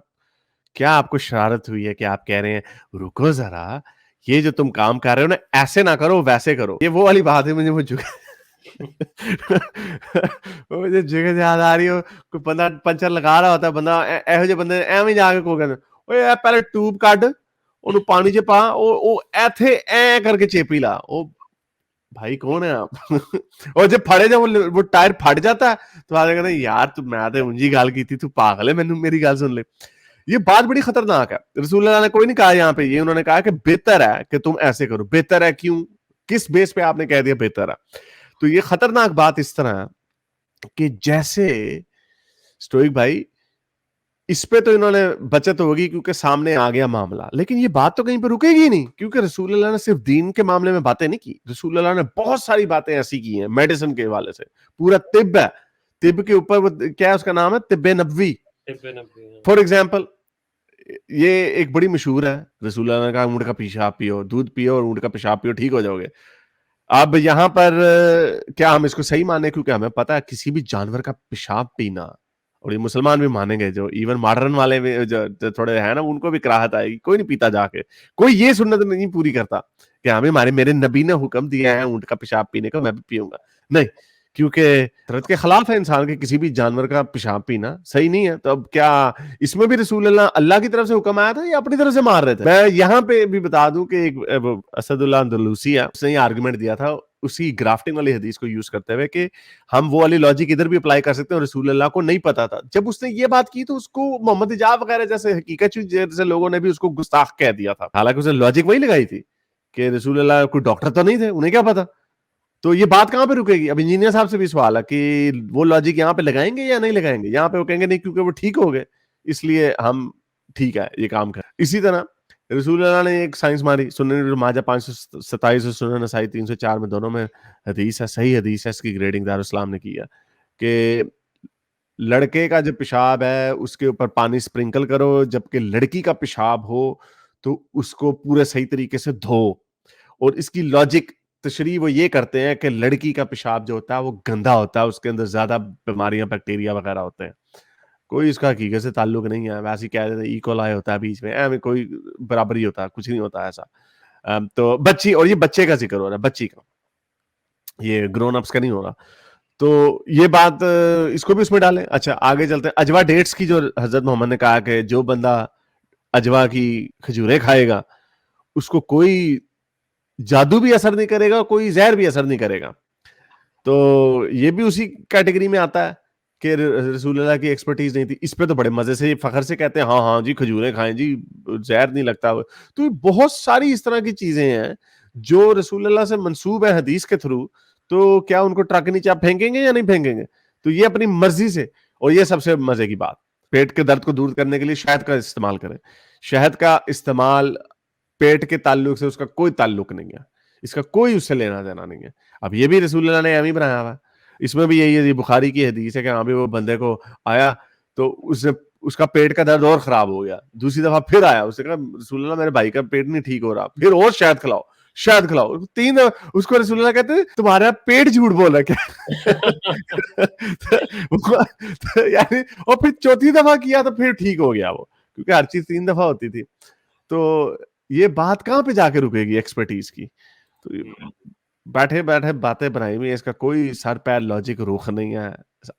آپ کو شرارت ہوئی ہے کہ آپ کہہ رہے ہیں رکو ذرا, یہ جو تم کام کر رہے ہو نا ایسے نہ کرو ویسے کرو. یہ وہ والی بات ہے, مجھے وہ وہ جو جگہ یاد آ رہی ہو کوئی بندہ پنچر لگا رہا ہوتا ہے بندہ ਇਹੋ ਜਿਹੇ ਬੰਦੇ ਐਵੇਂ ਜਾ ਕੇ ਕੋ ਕਹਿੰਦੇ ਓਏ ਇਹ ਪਹਿਲੇ ਟਿਊਬ ਕੱਢ ਉਹਨੂੰ ਪਾਣੀ 'ਚ ਪਾ ਉਹ ਇੱਥੇ ਐ ਕਰਕੇ ਚੇਪੀ ਲਾ ਉਹ بھائی کون ہے آپ اور جب پھڑے جب وہ ٹائر پھٹ جاتا ہے تو آدھے کہتے ہیں یار تو میں تو انجی گال کی تھی تو پاگل ہے میں میری گال سن لے. یہ بات بڑی خطرناک ہے. رسول اللہ نے کوئی نہیں کہا یہاں پہ یہ انہوں نے کہا کہ بہتر ہے کہ تم ایسے کرو. بہتر ہے کیوں کس بیس پہ آپ نے کہہ دیا بہتر ہے؟ تو یہ خطرناک بات اس طرح ہے کہ جیسے اسٹوئک بھائی اس پہ تو انہوں نے بچت ہوگی کیونکہ سامنے آ گیا معاملہ, لیکن یہ بات تو کہیں پہ رکے گی نہیں کیونکہ رسول اللہ نے صرف دین کے معاملے میں باتیں نہیں کی. رسول اللہ نے بہت ساری باتیں ایسی کی ہیں میڈیسن کے حوالے سے. پورا طب ہے, طب کے اوپر وہ کیا اس کا نام ہے طب نبوی. فار ایگزامپل یہ ایک بڑی مشہور ہے, رسول اللہ نے کہا اونٹ کا پیشاب پیو, دودھ پیو اور اونٹ کا پیشاب پیو ٹھیک ہو جاؤ گے. اب یہاں پر کیا ہم اس کو صحیح مانیں کیونکہ ہمیں پتا ہے کسی بھی جانور کا پیشاب پینا, اور یہ مسلمان بھی مانیں گے, جو ایون ماڈرن والے بھی جو تھوڑے ہیں نا ان کو بھی کراہت آئے گی, کوئی نہیں پیتا جا کے, کوئی یہ سنت نہیں پوری کرتا کہ ہمیں میرے نبی نے حکم دیا ہے اونٹ کا پیشاب پینے کا میں بھی پیوں گا, نہیں, کیونکہ فطرت کے خلاف ہے انسان کے کسی بھی جانور کا پیشاب پینا صحیح نہیں ہے. تو اب کیا اس میں بھی رسول اللہ کی طرف سے حکم آیا تھا یا اپنی طرف سے مار رہے تھے؟ میں یہاں پہ بھی بتا دوں کہ ایک اسد اللہ اندلوسی ہے, اس نے یہ آرگومنٹ دیا تھا اسی گرافٹنگ والی حدیث کو یوز کرتے ہوئے کہ ہم وہ والی لاجک ادھر بھی اپلائی کر سکتے ہیں, اور رسول اللہ کو نہیں پتا تھا. جب اس نے یہ بات کی تو اس کو محمد حجاب وغیرہ جیسے حقیقت جیسے لوگوں نے بھی اس کو گستاخ کہہ دیا تھا, حالانکہ اس نے لاجک وہی لگائی تھی کہ رسول اللہ کوئی ڈاکٹر تو نہیں تھے, انہیں کیا پتا. تو یہ بات کہاں پہ رکے گی؟ اب انجینئر صاحب سے بھی سوال ہے کہ وہ لاجک یہاں پہ لگائیں گے یا نہیں لگائیں گے؟ یہاں پہ وہ کہیں گے نہیں کیونکہ وہ ٹھیک ہو گئے اس لیے ہم ٹھیک ہے یہ کام کریں. اسی طرح رسول اللہ نے ایک سائنس ماری, سنن ماجہ 527 اور سنن نسائی 304 میں دونوں میں حدیث ہے, صحیح حدیث ہے, اس کی گریڈنگ دارالاسلام نے کی ہے کہ لڑکے کا جو پیشاب ہے اس کے اوپر پانی سپرنکل کرو, جبکہ لڑکی کا پیشاب ہو تو اس کو پورے صحیح طریقے سے دھو. اور اس کی لاجک تشریح وہ یہ کرتے ہیں کہ لڑکی کا پیشاب جو ہوتا ہے وہ گندا ہوتا ہے, اس کے اندر زیادہ بیماریاں بیکٹیریا وغیرہ ہوتے ہیں. کوئی اس کا حقیقت سے تعلق نہیں ہے, ویسے کہہ دیتے ہیں ایکولائی ہوتا ہے بیچ میں, کوئی برابری ہوتا ہے, کچھ نہیں ہوتا ایسا. تو بچی, اور یہ بچے کا ذکر ہو رہا ہے, بچی کا, یہ گرون اپس کا نہیں ہو رہا. تو یہ بات اس کو بھی اس میں ڈالیں. اچھا آگے چلتے ہیں. اجوا ڈیٹس کی جو حضرت محمد نے کہا کہ جو بندہ اجوا کی کھجوریں کھائے گا اس کو کوئی جادو بھی اثر نہیں کرے گا, کوئی زہر بھی اثر نہیں کرے گا. تو یہ بھی اسی کیٹیگری میں آتا ہے کہ رسول اللہ کی ایکسپرٹیز نہیں تھی. اس پہ تو بڑے مزے سے فخر سے کہتے ہیں ہاں جی کھجوریں کھائیں جی زہر نہیں لگتا. تو بہت ساری اس طرح کی چیزیں ہیں جو رسول اللہ سے منسوب ہے حدیث کے تھرو, تو کیا ان کو ٹرک نیچے آپ پھینکیں گے یا نہیں پھینکیں گے؟ تو یہ اپنی مرضی سے. اور یہ سب سے مزے کی بات, پیٹ کے درد کو دور کرنے کے لیے شہد کا استعمال کریں. شہد کا استعمال پیٹ کے تعلق سے اس کا کوئی تعلق نہیں ہے, اس کا کوئی اس سے لینا دینا نہیں ہے. اب یہ بھی رسول اللہ نے ایویں بنایا ہوا ہے. اس میں بھی یہی ہے, بخاری کی حدیث ہے کہ ہاں بھی وہ بندے کو آیا تو اس کا پیٹ کا درد اور خراب ہو گیا, دوسری دفعہ پھر آیا, اس نے کہا رسول اللہ میرے بھائی کا پیٹ نہیں ٹھیک ہو رہا, پھر اور شہد کھلاؤ شہد کھلاؤ. 3 اس کو رسول اللہ کہتے ہیں تمہارا پیٹ جھوٹ بول رہا کیا یعنی, اور پھر چوتھی دفعہ کیا تو پھر ٹھیک ہو گیا وہ, کیونکہ ہر چیز 3 دفعہ ہوتی تھی. تو یہ بات کہاں پہ جا کے رکے گی ایکسپرٹیز کی؟ تو بیٹھے بیٹھے باتیں بنائی ہوئی ہیں, اس کا کوئی سر پیر لاجک روخ نہیں ہے,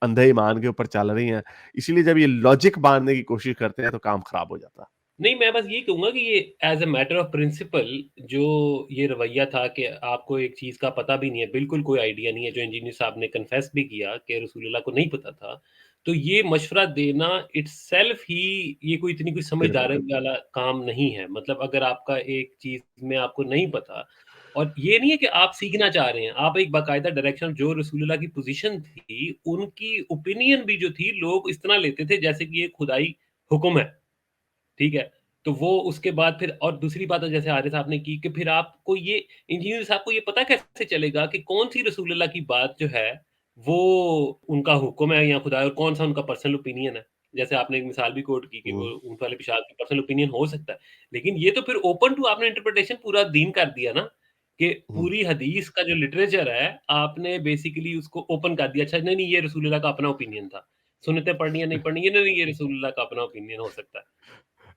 اندھے ایمان کے اوپر چل رہی ہیں. اسی لیے جب یہ لاجک باندھنے کی کوشش کرتے ہیں تو کام خراب ہو جاتا ہے. نہیں, میں بس یہ کہوں گا کہ یہ as a matter of principle جو یہ رویہ تھا کہ آپ کو ایک چیز کا پتہ بھی نہیں ہے, بالکل کوئی آئیڈیا نہیں ہے, جو انجینئر صاحب نے کنفیس بھی کیا کہ رسول اللہ کو نہیں پتا تھا, تو یہ مشورہ دینا اٹس سیلف ہی یہ کوئی اتنی کوئی سمجھداری والا کام نہیں ہے. مطلب اگر آپ کا ایک چیز میں آپ کو نہیں پتا, اور یہ نہیں ہے کہ آپ سیکھنا چاہ رہے ہیں, آپ ایک باقاعدہ ڈائریکشن, جو رسول اللہ کی پوزیشن تھی ان کی اوپینین بھی جو تھی لوگ اس طرح لیتے تھے جیسے کہ یہ خدائی حکم ہے, ٹھیک ہے. تو وہ اس کے بعد پھر, اور دوسری بات جیسے عارف صاحب نے کی کہ پھر آپ کو یہ انجینئر صاحب کو یہ پتا کیسے چلے گا کہ کون سی رسول اللہ کی بات جو ہے وہ ان کا حکم ہے یا خدا, اور کون سا ان کا پرسنل اوپینین ہے. جیسے آپ نے ایک مثال بھی کوٹ کی کہ وہ اونٹ والے پیشاب کی پرسنل اوپینین ہو سکتا ہے, لیکن یہ تو پھر اوپن ٹو آپ نے انٹرپریٹیشن پورا دین کر دیا نا, کہ پوری حدیث کا جو لٹریچر ہے آپ نے بیسیکلی اس کو اوپن کر دیا. اچھا نہیں یہ رسول اللہ کا اپنا اوپینین تھا, سنتیں پڑھنی ہے نہیں پڑھنی ہے, نہیں یہ رسول اللہ کا اپنا اوپینین ہو سکتا ہے.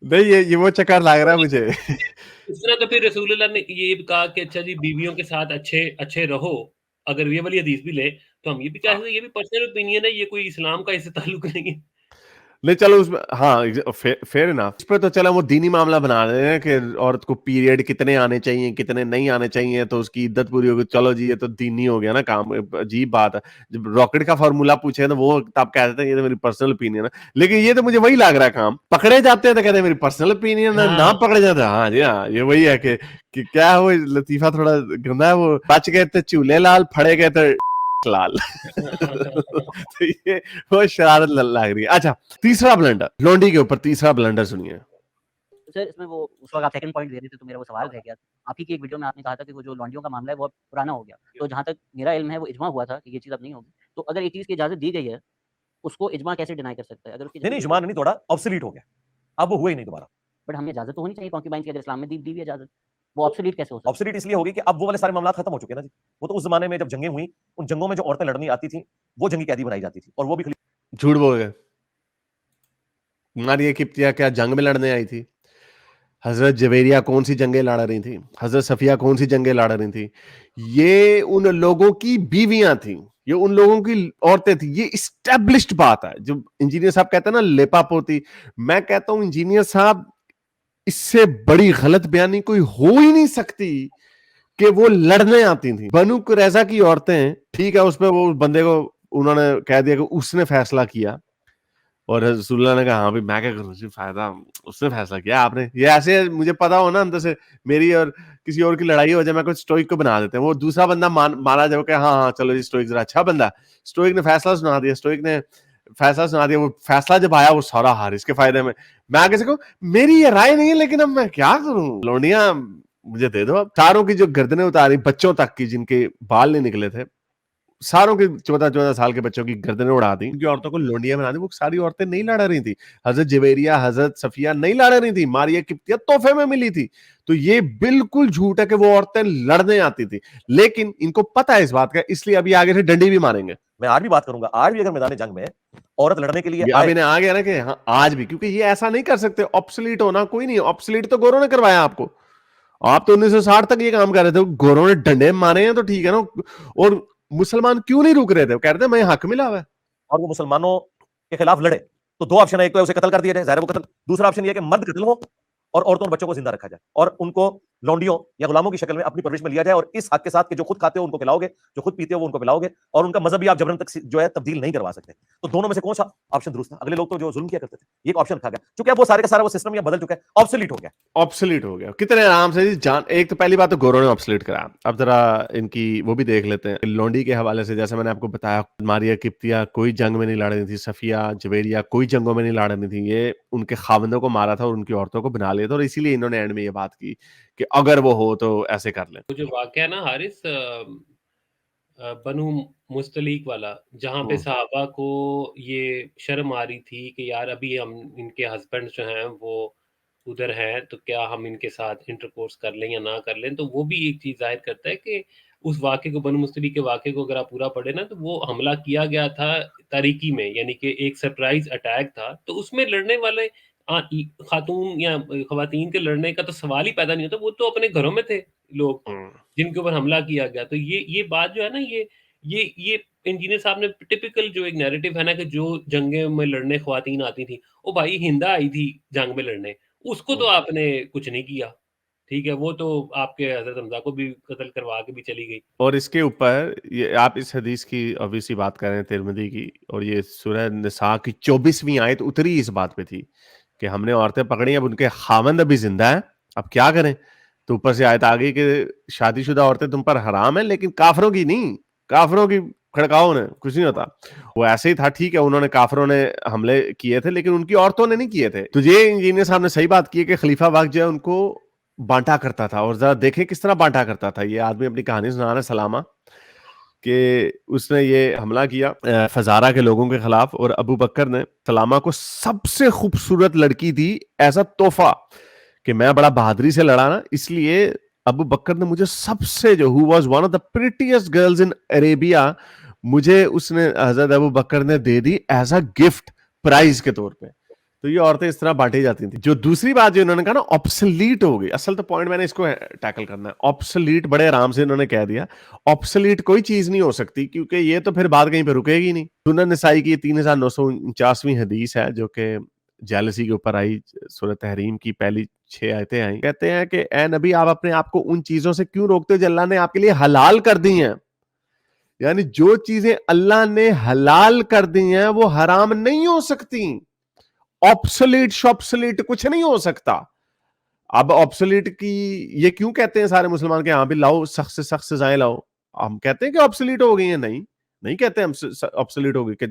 نہیں یہ وہ چکر لگ رہا ہے مجھے. اس طرح تو پھر رسول اللہ نے یہ کہا کہ اچھا جی بیویوں کے ساتھ اچھے رہو, اگر یہ والی حدیث بھی لے تو ہم یہ بھی کہہ سکتے ہیں یہ بھی پرسنل اوپینین ہے, یہ کوئی اسلام کا اس سے تعلق نہیں ہے. نہیں چلو اس میں ہاں فیئر انف, اس پہ تو چلو وہ دینی معاملہ بنا رہے ہیں کہ عورت کو پیریڈ کتنے آنے چاہیے کتنے نہیں آنے چاہیے تو اس کی عدت پوری ہوگی, چلو جی یہ تو دینی ہو گیا نا کام. عجیب بات ہے, جب راکٹ کا فارمولا پوچھے تو وہ آپ کہہ دیتے ہیں یہ تو میری پرسنل اوپینین ہے, لیکن یہ تو مجھے وہی لگ رہا ہے کام پکڑے جاتے ہیں تو کہتے ہیں میری پرسنل اوپینین ہے, نہ پکڑے جاتے ہیں ہاں جی ہاں یہ وہی ہے کہ کیا وہ لطیفہ تھوڑا گندا ہے, وہ بچ گئے تھے چولہے لال پھڑے گئے تھے لال. تو یہ وہ شرارت لگ رہی ہے. اچھا تیسرا بلنڈر لونڈی کے اوپر, تیسرا بلنڈر سنیے سر. اس میں وہ اس وقت آپ سیکنڈ پوائنٹ دے رہے تھے تو میرا وہ سوال رہ گیا. آپ ہی کی ایک ویڈیو میں آپ نے کہا تھا کہ وہ جو لانڈیوں کا معاملہ ہے وہ پرانا ہو گیا, تو جہاں تک میرا علم ہے وہ اجماع ہوا تھا کہ یہ چیز اب نہیں ہوگی. تو اگر ایک چیز کی اجازت دی گئی ہے اس کو اجماع کیسے ڈینائی کر سکتا ہے؟ اگر نہیں اجماع نہیں توڑا, آبسلیٹ ہو گیا, اب وہ ہوئے ہی نہیں دوبارہ. بٹ ہمیں اجازت تو ہونی چاہیے کانکیوبائن کی, اگر اسلام میں دی ہوئی اجازت, وہ آبسلیٹ کیسے ہو سکتا ہے؟ آبسلیٹ اس لیے ہوگی کہ اب وہ والے سارے معاملات ختم ہو چکے ہیں نا جی. وہ تو اس زمانے میں جب جنگیں ہوئیں ان جنگوں میں جو عورتیں لڑنی آتی تھیں وہ جنگی قیدی بنائی جاتی تھی, اور وہ بھی جھوٹ بول گئے. ماریہ قبطیہ کیا جنگ میں لڑنے آئی تھی؟ حضرت جویریہ کون سی جنگیں لڑ رہی تھیں؟ حضرت صفیہ کون سی جنگیں لڑ رہی تھیں؟ یہ ان لوگوں کی بیویاں تھیں, یہ ان لوگوں کی عورتیں تھیں. یہ اسٹیبلشڈ بات ہے. جو انجینئر صاحب کہتے ہیں نا لیپا پوتی, میں کہتا ہوں انجینئر صاحب اس سے بڑی غلط بیانی کوئی ہو ہی نہیں سکتی کہ وہ لڑنے آتی تھیں. بنو قریظہ کی عورتیں, ٹھیک ہے اس پہ وہ بندے کو انہوں نے کہہ دیا کہ اس نے فیصلہ کیا, اور رسول اللہ نے کہا ہاں بھی میں کیا کروں جی, فائدہ اس نے فیصلہ کیا, آپ نے یہ ایسے مجھے پتا ہو نا اندر سے میری اور کسی اور کی لڑائی ہو جائے میں کوئی اسٹوئک کو بنا دیتے ہیں, وہ دوسرا بندہ مارا جائے کہ ہاں چلو جی اسٹوئک ذرا اچھا بندہ, اسٹوئک نے فیصلہ سنا دیا, اسٹوئک نے فیصلہ سنا دیا, وہ فیصلہ جب آیا وہ سارا حارث کے فائدے میں. میں آگے سے کہوں میری یہ رائے نہیں ہے لیکن اب میں کیا کروں, لونڈیاں مجھے دے دو. اب ساروں کی جو گردنیں اتاری, بچوں تک کی جن کے بال نہیں نکلے تھے, ساروں کے 14 سال کے بچوں کی گردنیں اڑا دی, کیونکہ عورتوں کو لونڈیاں بنا دی. وہ ساری عورتیں نہیں لڑ رہی تھی, حضرت جویریہ حضرت صفیہ نہیں لڑ رہی تھی, ماریہ قبطیہ تحفے میں ملی تھی. تو یہ بالکل جھوٹ ہے کہ وہ عورتیں لڑنے آتی تھی, لیکن ان کو پتا ہے اس بات کا, اس لیے ابھی آگے سے ڈنڈی بھی ماریں گے. میں آج بھی بات کروں گا, آج بھی اگر میدان جنگ میں عورت لڑنے کے لیے اب انہیں آ گیا نا کہ ہاں آج بھی, کیونکہ یہ ایسا نہیں کر سکتے. آبسلیٹ ہونا کوئی نہیں, آبسلیٹ تو گوروں نے کروایا آپ کو. آپ تو 1960 تک یہ کام کر رہے تھے, گوروں نے ڈنڈے مارے ہیں تو ٹھیک ہے نا. اور مسلمان کیوں نہیں رک رہے تھے, وہ کہہ رہے تھے میں حق ملا ہوا ہے, اور وہ مسلمانوں کے خلاف لڑے تو دو آپشن ہے, ایک تو اسے قتل کر دیا جائے, ظاہر وہ قتل. دوسرا آپشن یہ ہے کہ مرد قتل ہو اور عورتوں اور بچوں کو زندہ رکھا جائے اور ان کو لونڈیوں یا غلاموں کی شکل میں اپنی پرورش میں لیا جائے, اور اس حق کے ساتھ کہ جو خود کھاتے ہو ان کو کھلاؤ گے, جو خود پیتے ہو وہ ان کو پلاؤ گے, اور ان کا مذہب بھی آپ جبرن تک جو ہے تبدیل نہیں کروا سکتے. تو دونوں میں سے کون سا آپشن درست ہے؟ اگلے لوگ تو جو ظلم کیا کرتے تھے یہ ایک آپشن رکھا گیا, چونکہ اب وہ سارے کا سارا وہ سسٹم یا بدل چکا ہے, آبسلیٹ ہو گیا. آبسلیٹ ہو گیا کتنے آرام سے جان. ایک تو پہلی بات تو گوروں نے آبسلیٹ کرا. اب ذرا ان کی وہ بھی دیکھ لیتے ہیں لونڈی کے حوالے سے. جیسے میں نے آپ کو بتایا ماریہ قبطیہ کوئی جنگ میں نہیں لڑ رہی تھی, صفیہ جویریہ کوئی جنگوں میں نہیں لڑ رہی تھی, یہ ان کے خاوندوں کو مارا تھا اور ان کی عورتوں کو بنا لیا تھا, اور اسی لیے انہوں نے اینڈ میں یہ بات کی کہ اگر وہ ہو تو ایسے کر لیں. وہ جو واقعہ نا حارث بنو مستلیق والا, جہاں پہ صحابہ کو یہ شرم آ رہی تھی کہ یار ابھی ہم ان کے ہسبینڈ جو ہیں وہ ادھر ہیں تو کیا ہم ان کے ساتھ انٹرکورس کر لیں یا نہ کر لیں, تو وہ بھی ایک چیز ظاہر کرتا ہے کہ اس واقعے کو, بنو مستلیق کے واقعے کو اگر آپ پورا پڑھیں نا, تو وہ حملہ کیا گیا تھا تاریکی میں, یعنی کہ ایک سرپرائز اٹیک تھا. تو اس میں لڑنے والے خاتون یا خواتین کے لڑنے کا تو سوال ہی پیدا نہیں ہوتا, وہ تو اپنے گھروں میں تھے لوگ جن کے اوپر حملہ کیا گیا. تو یہ بات جو ہے نا, یہ انجینئر صاحب نے ٹپیکل جو ایک نیریٹو ہے نا کہ جو جنگیں میں لڑنے خواتین آتی تھیں, وہ بھائی ہندا آئی تھی جنگ میں لڑنے, اس کو تو آپ نے کچھ نہیں کیا, ٹھیک ہے, وہ تو آپ کے حضرت حمزہ کو بھی قتل کروا کے بھی چلی گئی. اور اس کے اوپر یہ آپ اس حدیث کی obviously بات کر رہے ہیں ترمذی کی, اور یہ سورہ نساء کی 24ویں آیت اتری اس بات پہ تھی کہ ہم نے عورتیں پکڑی, اب ان کے خاوند ابھی زندہ ہیں, اب کیا کریں. تو اوپر سے آیت آ گئی کہ شادی شدہ عورتیں تم پر حرام ہیں, لیکن کافروں کی نہیں, کافروں کی کھڑکاؤ نے کچھ نہیں ہوتا. وہ ایسے ہی تھا, ٹھیک ہے انہوں نے کافروں نے حملے کیے تھے لیکن ان کی عورتوں نے نہیں کیے تھے. تو یہ انجینئر صاحب نے صحیح بات کی کہ خلیفہ وقت جو ہے ان کو بانٹا کرتا تھا, اور ذرا دیکھیں کس طرح بانٹا کرتا تھا. یہ آدمی اپنی کہانی سنا رہا ہے سلامہ, کہ اس نے یہ حملہ کیا فزارہ کے لوگوں کے خلاف, اور ابو بکر نے سلامہ کو سب سے خوبصورت لڑکی دی ایسا تحفہ کہ میں بڑا بہادری سے لڑا نا, اس لیے ابو بکر نے مجھے سب سے جو who was one of the prettiest girls in Arabia, مجھے اس نے حضرت ابو بکر نے دے دی ایز اے گفٹ پرائز کے طور پہ. تو یہ عورتیں اس طرح بانٹی جاتی تھیں. جو دوسری بات جو انہوں نے کہا نا آبسلیٹ ہو گئی, اصل تو پوائنٹ میں نے اس کو ٹیکل کرنا ہے. آبسلیٹ بڑے آرام سے انہوں نے کہہ دیا, آبسلیٹ کوئی چیز نہیں ہو سکتی کیونکہ یہ تو پھر بات کہیں پہ رکے گی نہیں. سنن نسائی کی 3949ویں حدیث ہے جو کہ جیلسی کے اوپر آئی, سورہ تحریم کی پہلی 6 آیتیں آئیں. کہتے ہیں کہ اے نبی آپ اپنے آپ کو ان چیزوں سے کیوں روکتے ہو جو اللہ نے آپ کے لیے حلال کر دی ہیں. یعنی جو چیزیں اللہ نے حلال کر دی ہیں وہ حرام نہیں ہو سکتی. آبسلیٹ شاپسلیٹ کچھ نہیں ہو سکتا. اب آبسلیٹ کی یہ کیوں کہتے ہیں سارے مسلمان کہ ہاں بھی لاؤ سخت سے سخت سزائیں لاؤ. ہم کہتے ہیں کہ آبسلیٹ ہو گئی ہیں, نہیں کہتے ہم آبسلیٹ ہو گئی. کہ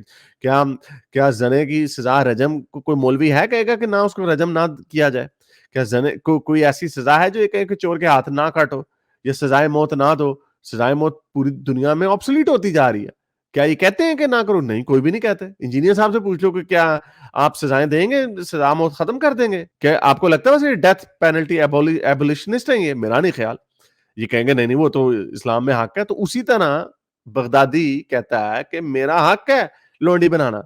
کیا زنے کی سزا رجم کوئی مولوی ہے کہے گا کہ نہ اس کو رجم نہ کیا جائے؟ کیا زنے کوئی ایسی سزا ہے جو یہ کہے کہ چور کے ہاتھ نہ کاٹو یا سزائے موت نہ دو؟ سزائے موت پوری دنیا میں آبسلیٹ ہوتی جا رہی ہے. کیا یہ کہتے ہیں کہ نہ کرو؟ نہیں, کوئی بھی نہیں کہتے. انجینئر صاحب سے پوچھ لو کہ کیا آپ سزائیں دیں گے, سزا موت ختم کر دیں گے؟ کیا آپ کو لگتا ہے ویسے ڈیتھ پینلٹی ایبولیشنسٹ ہیں یہ؟ میرا نہیں خیال. یہ کہیں گے نہیں وہ تو اسلام میں حق ہے. تو اسی طرح بغدادی کہتا ہے کہ میرا حق ہے لونڈی بنانا.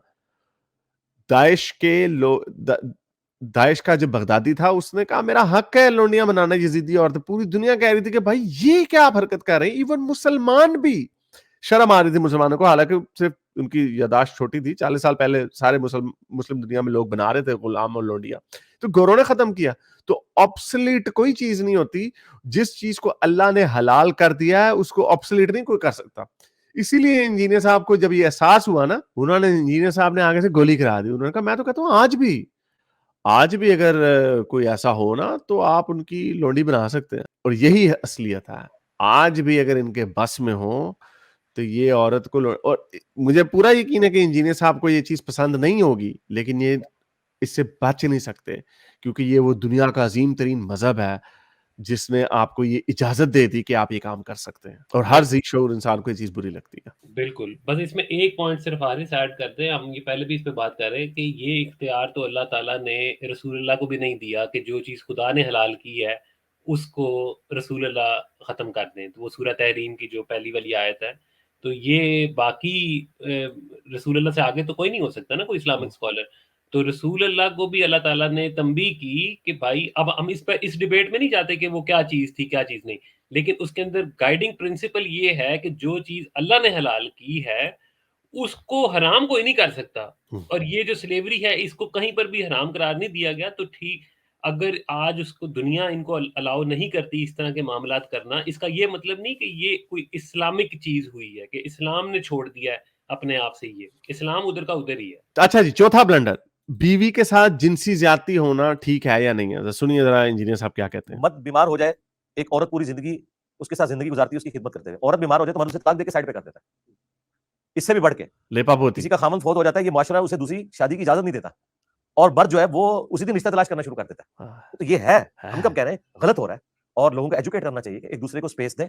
داعش کا جو بغدادی تھا اس نے کہا میرا حق ہے لونڈیاں بنانا یزیدی عورتیں. پوری دنیا کہہ رہی تھی کہ بھائی یہ کیا آپ حرکت کر رہے ہیں. ایون مسلمان بھی شرم آ رہی تھی مسلمانوں کو, حالانکہ صرف ان کی یاداشت چھوٹی تھی. 40 سال پہلے سارے مسلم دنیا میں لوگ بنا رہے تھے غلام اور لونڈیاں, تو گوروں نے ختم کیا. تو آبسلیٹ کوئی چیز نہیں ہوتی. جس چیز کو اللہ نے حلال کر دیا ہے اس کو آبسلیٹ نہیں کوئی کر سکتا. اسی لیے انجینئر صاحب کو جب یہ احساس ہوا نا, انجینئر صاحب نے آگے سے گولی کرا دی. انہوں نے کہا میں تو کہتا ہوں آج بھی اگر کوئی ایسا ہو نا تو آپ ان کی لونڈی بنا سکتے ہیں. اور یہی اصلیت ہے. آج بھی اگر ان کے بس میں ہو تو یہ عورت کو, اور مجھے پورا یقین ہے کہ انجینئر صاحب کو یہ چیز پسند نہیں ہوگی, لیکن یہ اس سے بچ نہیں سکتے کیونکہ یہ وہ دنیا کا عظیم ترین مذہب ہے جس نے آپ کو یہ اجازت دے دی کہ آپ یہ کام کر سکتے ہیں. اور ہر ذی شعور انسان کو یہ چیز بری لگتی ہے. بالکل. بس اس میں ایک پوائنٹ صرف حارث ایڈ کرتے ہیں, ہم یہ پہلے بھی اس پہ بات کر رہے ہیں کہ یہ اختیار تو اللہ تعالیٰ نے رسول اللہ کو بھی نہیں دیا کہ جو چیز خدا نے حلال کی ہے اس کو رسول اللہ ختم کر دیں. تو وہ سورہ تحریم کی جو پہلی والی آیت ہے, تو یہ باقی رسول اللہ سے آگے تو کوئی نہیں ہو سکتا نا کوئی اسلامک اسکالر. تو رسول اللہ کو بھی اللہ تعالیٰ نے تنبیہ کی کہ بھائی اب ہم اس ڈیبیٹ میں نہیں جاتے کہ وہ کیا چیز تھی کیا چیز نہیں, لیکن اس کے اندر گائیڈنگ پرنسپل یہ ہے کہ جو چیز اللہ نے حلال کی ہے اس کو حرام کوئی نہیں کر سکتا. اور یہ جو سلیوری ہے اس کو کہیں پر بھی حرام قرار نہیں دیا گیا. تو ٹھیک, اگر آج اس کو دنیا ان کو الاؤ نہیں کرتی اس طرح کے معاملات کرنا, اس کا یہ مطلب نہیں کہ یہ کوئی اسلامک چیز ہوئی ہے کہ اسلام نے چھوڑ دیا ہے اپنے آپ سے. یہ اسلام ادھر کا ادھر ہی ہے. اچھا جی, چوتھا بلنڈر, بیوی کے ساتھ جنسی زیادتی ہونا ٹھیک ہے یا نہیں ہے؟ سنیے ذرا انجینئر صاحب کیا کہتے ہیں. مرد بیمار ہو جائے, ایک عورت پوری زندگی اس کے ساتھ زندگی گزارتی ہے, اس کی خدمت کرتے ہوئے. عورت بیمار ہو جائے تو مرد اسے طلاق دے کے سائڈ پہ کر دیتا ہے. اس سے بھی بڑھ کے لیپا پوتی, کسی کا خامن فوت ہو جاتا ہے, یہ معاشرہ اسے دوسری شادی کی اجازت نہیں دیتا اور مرد جو ہے وہ اسی دن رشتہ تلاش کرنا شروع کر دیتا ہے. تو یہ ہے, ہم کب کہہ رہے ہیں غلط ہو رہا ہے, اور لوگوں کو ایجوکیٹ کرنا چاہیے کہ ایک دوسرے کو اسپیس دیں.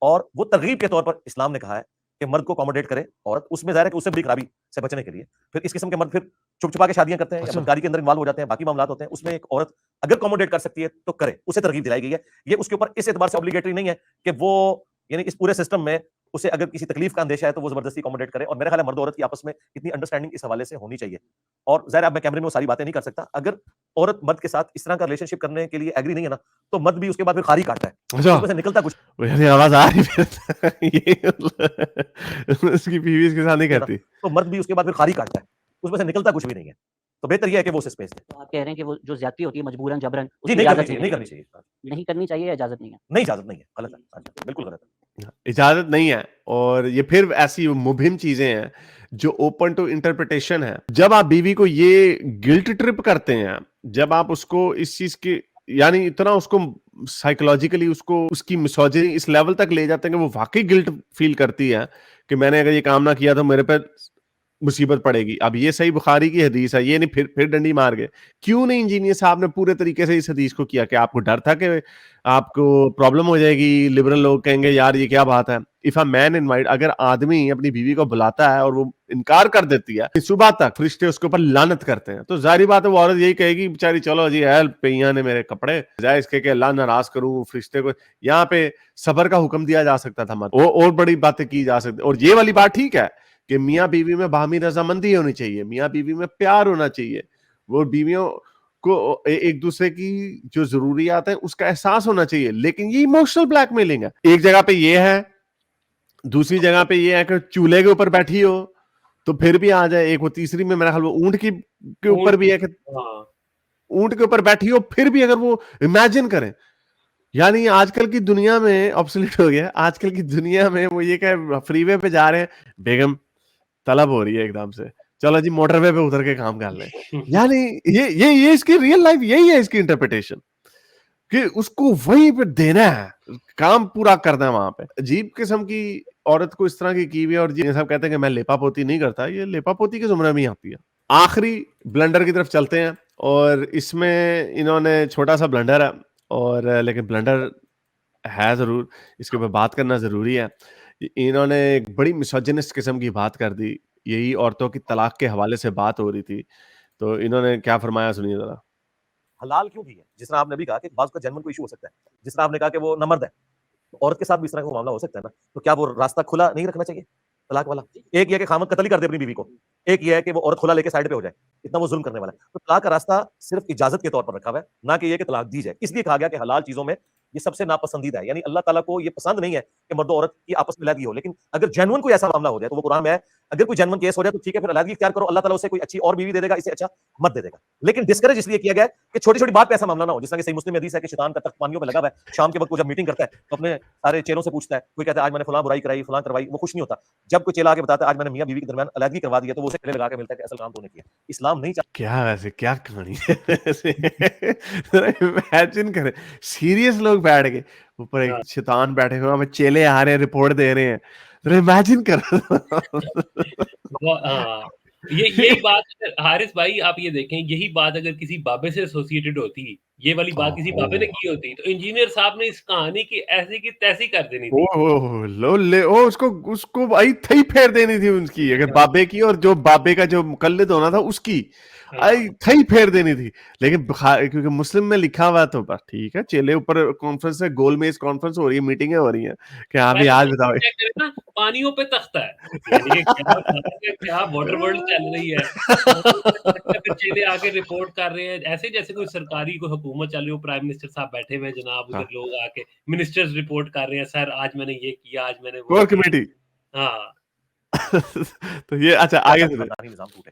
اور وہ ترغیب کے طور پر اسلام نے کہا ہے کہ مرد کو اکوموڈیٹ کرے عورت, اس میں ظاہر ہے کہ اس سے بڑی خرابی سے بچنے کے لیے. پھر اس قسم کے مرد پھر چھپ چھپا کے شادیاں کرتے ہیں یا بدکاری کے اندر انوالو ہو جاتے ہیں, باقی معاملات ہوتے ہیں. اس میں ایک عورت اگر اکوموڈیٹ کر سکتی ہے تو کرے, اسے ترغیب دلائی گئی ہے. یہ اس کے اوپر اس اعتبار سے اوبلیگیٹری نہیں ہے کہ وہ یعنی اس پورے سسٹم میں اسے اگر کسی تکلیف کا اندیشہ ہے تو وہ زبردستی اکوموڈیٹ کرے. اور میرا خیال ہے مرد و عورت کی آپس میں اتنی انڈرسٹینڈنگ اس حوالے سے ہونی چاہیے. اور ظاہر اب میں کیمرے میں وہ ساری باتیں نہیں کر سکتا. اگر عورت مرد کے ساتھ اس طرح کا ریلیشن شپ کرنے کے لیے ایگری نہیں ہے نا, تو مرد بھی اس کے بعد پھر خاری کاٹتا ہے, اس میں سے نکلتا کچھ. آواز آ رہی ہے اس کی بیوی اس کے ساتھ نہیں کرتی, تو مرد بھی اس کے بعد پھر خاری کاٹتا ہے, اس میں سے نکلتا کچھ بھی نہیں ہے. تو بہتر یہ ہے کہ وہ اسے اسپیس دے. تو آپ کہہ رہے ہیں کہ وہ جو زیادتی ہوتی ہے مجبوراً جبراً نہیں کرنی چاہیے, نہیں کرنی چاہیے, اجازت نہیں ہے. نہیں, اجازت نہیں ہے, غلط ہے, بالکل غلط ہے, اجازت نہیں ہے. اور یہ پھر ایسی مبہم چیزیں ہیں جو اوپن ٹو انٹرپریٹیشن ہے. جب آپ بیوی کو یہ گلٹ ٹرپ کرتے ہیں, جب آپ اس کو اس چیز کی یعنی اتنا اس کو سائیکولوجیکلی اس کو اس کی مسوجنی اس لیول تک لے جاتے ہیں کہ وہ واقعی گلٹ فیل کرتی ہے کہ میں نے اگر یہ کام نہ کیا تو میرے پہ مصیبت پڑے گی. اب یہ صحیح بخاری کی حدیث ہے, یہ نہیں پھر ڈنڈی مار گئے. کیوں نہیں انجینئر صاحب نے پورے طریقے سے اس حدیث کو کیا؟ کہ آپ کو ڈر تھا کہ آپ کو پرابلم ہو جائے گی, لبرل لوگ کہیں گے یار یہ کیا بات ہے. اف اے مین انوائٹ, اگر آدمی اپنی بیوی کو بلاتا ہے اور وہ انکار کر دیتی ہے, صبح تک فرشتے اس کے اوپر لعنت کرتے ہیں, تو ظاہری بات ہے وہ عورت یہی کہے گی بیچاری چلو جی ہیلپ پیاں نے میرے کپڑے, جائے اس کے کہ اللہ ناراض کروں فرشتے کو. یہاں پہ صبر کا حکم دیا جا سکتا تھا, اور بڑی باتیں کی جا سکتی. اور یہ والی بات ٹھیک ہے کہ میاں بیوی میں باہمی رضامندی ہونی چاہیے, میاں بیوی میں پیار ہونا چاہیے, وہ بیویوں کو ایک دوسرے کی جو ضروریات ہیں اس کا احساس ہونا چاہیے. لیکن یہ ایموشنل بلیک میلنگ ہے. ایک جگہ پہ یہ ہے, دوسری جگہ پہ یہ ہے کہ چولہے کے اوپر بیٹھی ہو تو پھر بھی آ جائے. ایک وہ تیسری میں میرا خیال وہ اونٹ کے اوپر بھی ہے کہ اونٹ کے اوپر بیٹھی ہو پھر بھی اگر وہ امیجن کریں, یعنی آج کل کی دنیا میں آبسلیٹ ہو گیا. آج کل کی دنیا میں وہ یہ کہ فری وے پہ جا رہے ہیں, بیگم طلب ہو رہی ہے ایک دم سے, چلو جی موٹر وے پہ اتر کے کام کر لیں. یعنی یہ اس کی ریئل لائف یہی ہے, اس کی انٹرپریٹیشن کہ اس کو وہیں پہ دینا ہے, کام پورا کرنا ہے وہاں پہ. عجیب قسم کی عورت کو اس طرح کی ہوئی ہے. اور یہ سب کہتے ہیں کہ میں لیپا پوتی نہیں کرتا, یہ لیپا پوتی کے زمرے میں ہی آتی ہے. آخری بلنڈر کی طرف چلتے ہیں, اور اس میں انہوں نے چھوٹا سا بلنڈر ہے, اور لیکن بلنڈر ہے ضرور, اس کے اوپر بات کرنا ضروری ہے. انہوں نے ایک بڑی مسوجنسٹ قسم کی بات کر دی. یہی عورتوں کی طلاق کے حوالے سے بات ہو رہی تھی, تو انہوں نے کیا فرمایا سنیے ذرا. حلال کیوں بھی ہے, جس طرح آپ نے بھی کہا کہ بعض کا جنمن کو ایشو ہو سکتا ہے, جس طرح آپ نے کہا کہ وہ نامرد ہے, تو عورت کے ساتھ بھی اس طرح کا معاملہ ہو سکتا ہے نا, تو کیا وہ راستہ کھلا نہیں رکھنا چاہیے طلاق والا؟ ایک یہ ہے کہ خامد قتل ہی کر دے اپنی بیوی کو, ایک یہ ہے کہ وہ عورت کھلا لے کے سائڈ پہ ہو جائے, اتنا وہ ظلم کرنے والا ہے. تو طلاق کا راستہ صرف اجازت کے طور پر رکھا ہوا ہے, نہ کہ یہ کہ طلاق دی جائے. اس لیے کہا گیا کہ حلال چیزوں میں یہ سب سے ناپسندیدہ ہے, یعنی اللہ تعالیٰ کو یہ پسند نہیں ہے کہ مرد و عورت کی آپس میں علیحدگی ہو. لیکن اگر جینون کوئی ایسا معاملہ ہو جائے تو وہ قرآن میں ہے, اگر کوئی جینون کیس ہو جائے تو ٹھیک ہے, پھر علیحدگی اختیار کرو, اللہ تعالیٰ اسے کوئی اچھی اور بیوی دے دے گا, اسے اچھا مت دے دے گا. لیکن ڈسکریج اس لیے کیا گیا ہے کہ چھوٹی چھوٹی بات پہ ایسا معاملہ نہ ہو. جس طرح کہ صحیح مسلم میں حدیث ہے کہ شیطان کا تخت پانیوں پہ لگا ہوا ہے, شام کے وقت وہ جب میٹنگ کرتا ہے تو اپنے سارے چیلوں سے پوچھتا ہے, کوئی کہتا ہے آج میں نے فلاں برائی کرائی, فلاں کروائی, وہ خوش نہیں ہوتا. جب کوئی چیلا آگے بتاتا ہے آج میں نے میاں بیوی کے درمیان علیحدگی کروا دی ہے, تو وہ اسے گلے لگا کے ملتا ہے کہ اصل کام تو نے کیا. اسلام نہیں چاہتا. کیا ویسے کیا کہانی ہے, امیجن کریں سیریس لوگ بیٹھ گئے اوپر, ایک شیطان بیٹھے ہوئے, ہمیں چیلے آ رہے ہیں رپورٹ دے رہے ہیں, امیجن کرو. یہی بات حارث بھائی آپ یہ دیکھیں, یہی بات اگر کسی بابے سے ایسوسیٹڈ ہوتی, یہ والی بات کسی بابے نے کی ہوتی, تو انجینئر صاحب نے اس کہانی کی ایسی کی تیسی کر دینی تھی. اس کو بھائی تھئی پھیر دینی تھی ان کی, اگر بابے کی, اور جو بابے کا جو مقلد ہونا تھا اس کی تھئی پھیر دینی تھی. لیکن کیونکہ مسلم میں لکھا ہوا تو بس ٹھیک ہے, چیلے اوپر کانفرنس ہے, گول میز کانفرنس ہو رہی ہے, میٹنگیں ہو رہی ہیں کہ ہاں بھی آج بتاؤ پانیوں پہ تختہ ہے, یعنی کیا واٹر ورلڈ چل رہی ہے. پھر چیلے آگے رپورٹ کر رہے ہیں ایسے جیسے کوئی سرکاری کوئی حکومت چل رہی ہو, پرائم منسٹر صاحب بیٹھے ہوئے جناب, ادھر لوگ آ کے منسٹرز رپورٹ کر رہے ہیں, سر آج میں نے یہ کیا, آج میں نے وہ کمیٹی. ہاں تو یہ اچھا آگے خاندانی نظام ٹوٹے.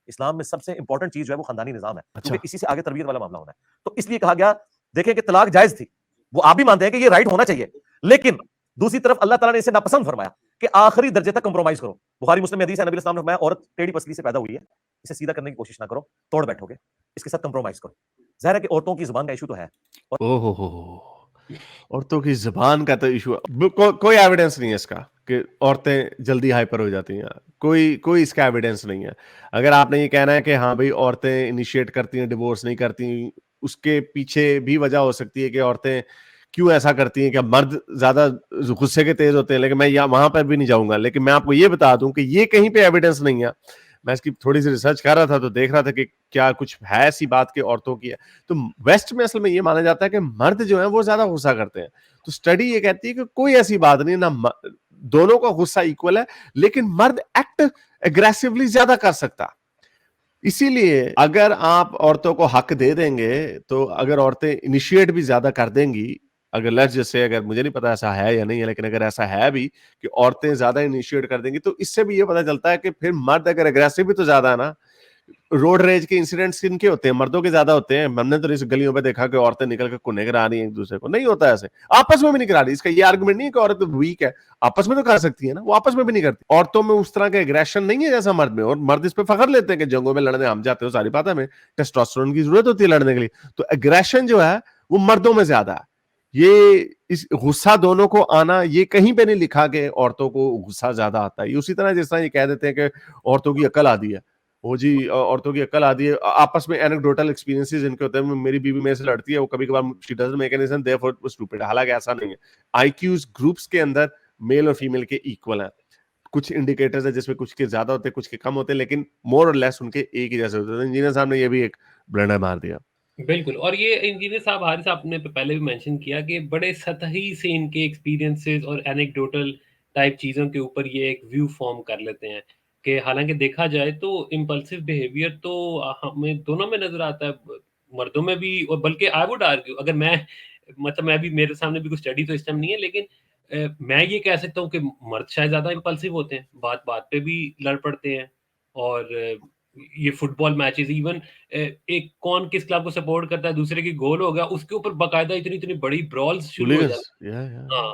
اسلام میں سب سے امپورٹنٹ چیز جو ہے وہ خاندانی نظام ہے, کیونکہ اسی سے آگے تربیت والا معاملہ ہونا ہے. تو اس لیے کہا گیا, دیکھیں کہ طلاق جائز تھی, وہ آپ بھی مانتے ہیں کہ یہ رائٹ ہونا چاہیے, لیکن دوسری طرف اللہ تعالیٰ نے اسے ناپسند فرمایا کہ آخری درجے تک کمپرومائز کرو. بخاری مسلم میں حدیث ہے, نبی اسلام نے فرمایا عورت ٹیڑھی پسلی سے پیدا ہوئی ہے, اسے سیدھا کرنے کی کوشش نہ کرو, توڑ بیٹھو گے, اس کے ساتھ کمپرومائز کرو. ظاہر ہے کہ عورتوں کی زبان کا ایشو تو ہے. عورتوں کی زبان کا تو ایشو کوئی ایویڈنس نہیں ہے اس کا کہ عورتیں جلدی ہائپر ہو جاتی ہیں, کوئی اس کا ایویڈنس نہیں ہے. اگر آپ نے یہ کہنا ہے کہ ہاں بھائی عورتیں انیشیٹ کرتی ہیں, ڈیورس نہیں کرتی, اس کے پیچھے بھی وجہ ہو سکتی ہے کہ عورتیں کیوں ایسا کرتی ہیں, کہ مرد زیادہ غصے کے تیز ہوتے ہیں, لیکن میں وہاں پر بھی نہیں جاؤں گا. لیکن میں آپ کو یہ بتا دوں کہ یہ کہیں پہ ایویڈنس نہیں ہے. میں اس کی تھوڑی سی ریسرچ کر رہا تھا تو دیکھ رہا تھا کہ کیا کچھ ہے ایسی بات کہ عورتوں کی ہے. تو ویسٹ میں اصل میں یہ مانا جاتا ہے کہ مرد جو ہیں وہ زیادہ غصہ کرتے ہیں. تو اسٹڈی یہ کہتی ہے کہ کوئی ایسی بات نہیں, نہ دونوں کا غصہ ایکول ہے, لیکن مرد ایکٹ اگریسولی زیادہ کر سکتا. اسی لیے اگر آپ عورتوں کو حق دے دیں گے, تو اگر عورتیں انیشیٹ بھی زیادہ کر دیں گی, اگر لیٹس جیسے, اگر مجھے نہیں پتا ایسا ہے یا نہیں ہے, لیکن اگر ایسا ہے بھی کہ عورتیں زیادہ انیشیٹ کر دیں گی, تو اس سے بھی یہ پتا چلتا ہے کہ پھر مرد اگر اگریسو بھی تو زیادہ ہے نا. روڈ ریج کے انسیڈنٹس کن کے ہوتے ہیں, مردوں کے زیادہ ہوتے ہیں. ہم نے تو اس گلیوں پہ دیکھا کہ عورتیں نکل کے کونے کرا رہی ہیں ایک دوسرے کو, نہیں ہوتا ایسے, آپس میں بھی نہیں کرا رہی. اس کا یہ آرگومنٹ نہیں ہے کہ عورت ویک ہے, آپس میں تو کر سکتی ہے نا, وہ آپس میں بھی نہیں کرتی. عورتوں میں اس طرح کا ایگریشن نہیں ہے جیسا مرد میں, اور مرد اس پہ فخر لیتے ہیں کہ جنگوں میں لڑنے ہم جاتے ہو, ساری بات ہے, ہمیں ٹیسٹوسٹیرون کی ضرورت ہوتی ہے لڑنے کے لیے. تو ایگریشن جو ہے وہ مردوں میں زیادہ ہے. یہ اس غصہ دونوں کو آنا, یہ کہیں پہ نہیں لکھا کہ عورتوں کو غصہ زیادہ آتا ہے. اسی طرح جس طرح یہ کہہ دیتے ہیں کہ عورتوں کی عقل آدھی ہے, وہ جی عورتوں کی عقل آدھی ہے, آپس میں اینیکڈوٹل ایکسپیرینسز ان کے ہوتے ہیں. میری بیوی میرے سے لڑتی ہے, وہ کبھی کبھار she doesn't make any sense therefore stupid. حالانکہ ایسا نہیں ہے. آئی کیوز گروپس کے اندر میل اور فیمیل کے ایکول ہیں. کچھ انڈیکیٹرز ہیں جس میں کچھ کے زیادہ ہوتے ہیں, کچھ کے کم ہوتے ہیں, لیکن مور اور لیس ان کے ایک ہی جیسے ہوتے ہیں. انجینئر صاحب نے یہ بھی ایک بلنڈر مار دیا. بالکل. اور یہ انجینئر صاحب حارث آپ نے پہلے بھی مینشن کیا کہ بڑے سطحی سے ان کے ایکسپیرینسز اور اینیکڈوٹل ٹائپ چیزوں کے اوپر یہ ایک ویو فارم کر لیتے ہیں کہ حالانکہ دیکھا جائے تو امپلسو بیہیویئر تو ہمیں دونوں میں نظر آتا ہے, مردوں میں بھی, اور بلکہ آئی وڈ آرگیو, اگر میں مطلب میں بھی, میرے سامنے بھی کوئی اسٹڈی تو اس ٹائم نہیں ہے, لیکن میں یہ کہہ سکتا ہوں کہ مرد شاید زیادہ امپلسو ہوتے ہیں, بات بات پہ بھی لڑ پڑتے ہیں, اور یہ فٹ بال میچز ایون ایک کون کس کلب کو سپورٹ کرتا ہے, دوسرے کی گول ہو گیا, اس کے اوپر باقاعدہ اتنی بڑی برالز شروع ہو Hooligans. جاتی. Yeah. ہاں,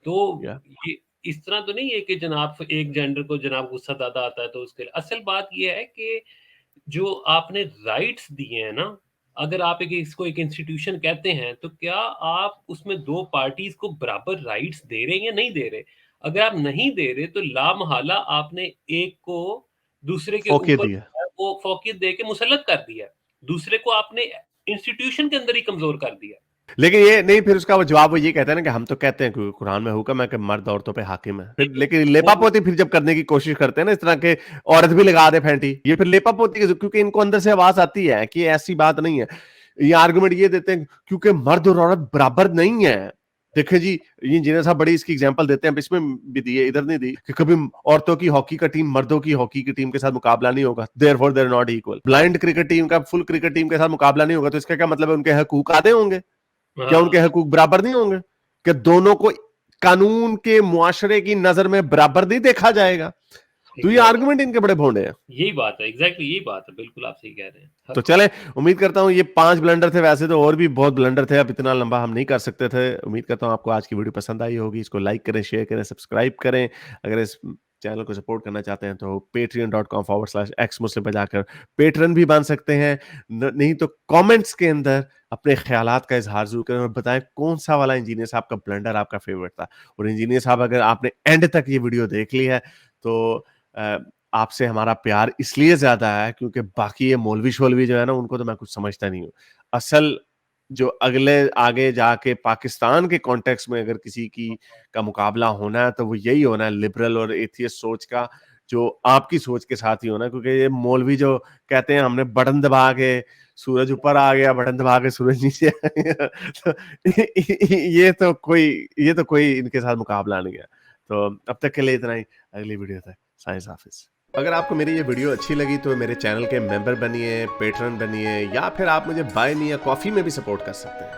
تو Yeah. یہ اس طرح تو نہیں ہے کہ جناب ایک جینڈر کو جناب غصہ زیادہ آتا ہے تو اس کے لیے. اصل بات یہ ہے کہ جو آپ نے رائٹس دیے ہیں نا, اگر آپ اس کو ایک انسٹیٹیوشن کہتے ہیں, تو کیا آپ اس میں دو پارٹیز کو برابر رائٹس دے رہے ہیں یا نہیں دے رہے؟ اگر آپ نہیں دے رہے تو لا محالہ آپ نے ایک کو دوسرے کے فوقیت اوپر دیا. وہ فوقیت دے کے مسلط کر دیا, دوسرے کو آپ نے انسٹیٹیوشن کے اندر ہی کمزور کر دیا. لیکن یہ نہیں, پھر اس کا وہ جواب وہ یہ کہتا ہے نا کہ ہم تو کہتے ہیں کہ قرآن میں حکم ہے کہ مرد عورتوں پہ حاکم ہے, پھر لیکن لیپا پوتی پھر جب کرنے کی کوشش کرتے ہیں نا اس طرح کے, عورت بھی لگا دے پھینٹی, یہ پھر لیپا پوتی, کیونکہ ان کو اندر سے آواز آتی ہے کہ ایسی بات نہیں ہے. یہ آرگومنٹ یہ دیتے ہیں کیونکہ مرد اور عورت برابر نہیں ہے. دیکھیں جی, یہ انجینئر صاحب بڑی اس کی ایگزامپل دیتے ہیں, اس میں بھی دی ہے, ادھر نہیں دی, کہ کبھی عورتوں کی ہاکی کا ٹیم مردوں کی ہاکی کی ٹیم کے ساتھ مقابلہ نہیں ہوگا, therefore they are not equal. Blind cricket team کا فل کرکٹ ٹیم کے ساتھ مقابلہ نہیں ہوگا, تو اس کا کیا مطلب ہے؟ ان کے حقوق آدھے ہوں گے, کیا ان کے حقوق برابر نہیں ہوں گے؟ کہ دونوں کو قانون کے معاشرے کی نظر میں برابر نہیں دیکھا جائے گا؟ تو یہ آرگومنٹ ان کے بڑے بھونڈے ہیں. یہی بات ہے, ایگزیکٹلی یہی بات ہے, بالکل آپ صحیح کہہ رہے ہیں. تو چلیں, امید کرتا ہوں یہ 5 بلنڈر تھے, ویسے تو اور بھی بہت بلنڈر تھے, اب اتنا لمبا ہم نہیں کر سکتے تھے. امید کرتا ہوں آپ کو آج کی ویڈیو پسند آئی ہوگی. اس کو لائک کریں, شیئر کریں, سبسکرائب کریں. اگر اس چینل کو سپورٹ کرنا چاہتے ہیں تو patreon.com/xmuslim پہ جا کر پیٹرن بھی بن سکتے ہیں. نہیں تو کامنٹس کے اندر اپنے خیالات کا اظہار ضرور کریں اور بتائیں کون سا والا انجینئر صاحب کا بلنڈر آپ کا فیورٹ تھا. اور انجینئر صاحب, اگر آپ نے اینڈ تک یہ ویڈیو دیکھ لی ہے تو آپ سے ہمارا پیار اس لیے زیادہ ہے کیونکہ باقی یہ مولوی شولوی جو ہے نا, ان کو تو میں کچھ سمجھتا نہیں ہوں. اصل جو آگے جا کے پاکستان کے کانٹیکس میں اگر کسی کا مقابلہ ہونا ہے تو وہ یہی ہونا ہے, لبرل اور ایتھیسٹ سوچ کا, جو آپ کی سوچ کے ساتھ ہی ہونا ہے. کیونکہ یہ مولوی جو کہتے ہیں ہم نے بٹن دبا کے سورج اوپر آ گیا, بٹن دبا کے سورج نیچے آ گیا, یہ تو کوئی ان کے ساتھ مقابلہ نہیں ہے. تو اب تک کے لیے اتنا ہی, اگلی ویڈیو تک سائنس حافظ. اگر آپ کو میری یہ ویڈیو اچھی لگی تو میرے چینل کے ممبر بنیے, پیٹرن بنیے, یا پھر آپ مجھے بائی می یا کافی میں بھی سپورٹ کر سکتے ہیں.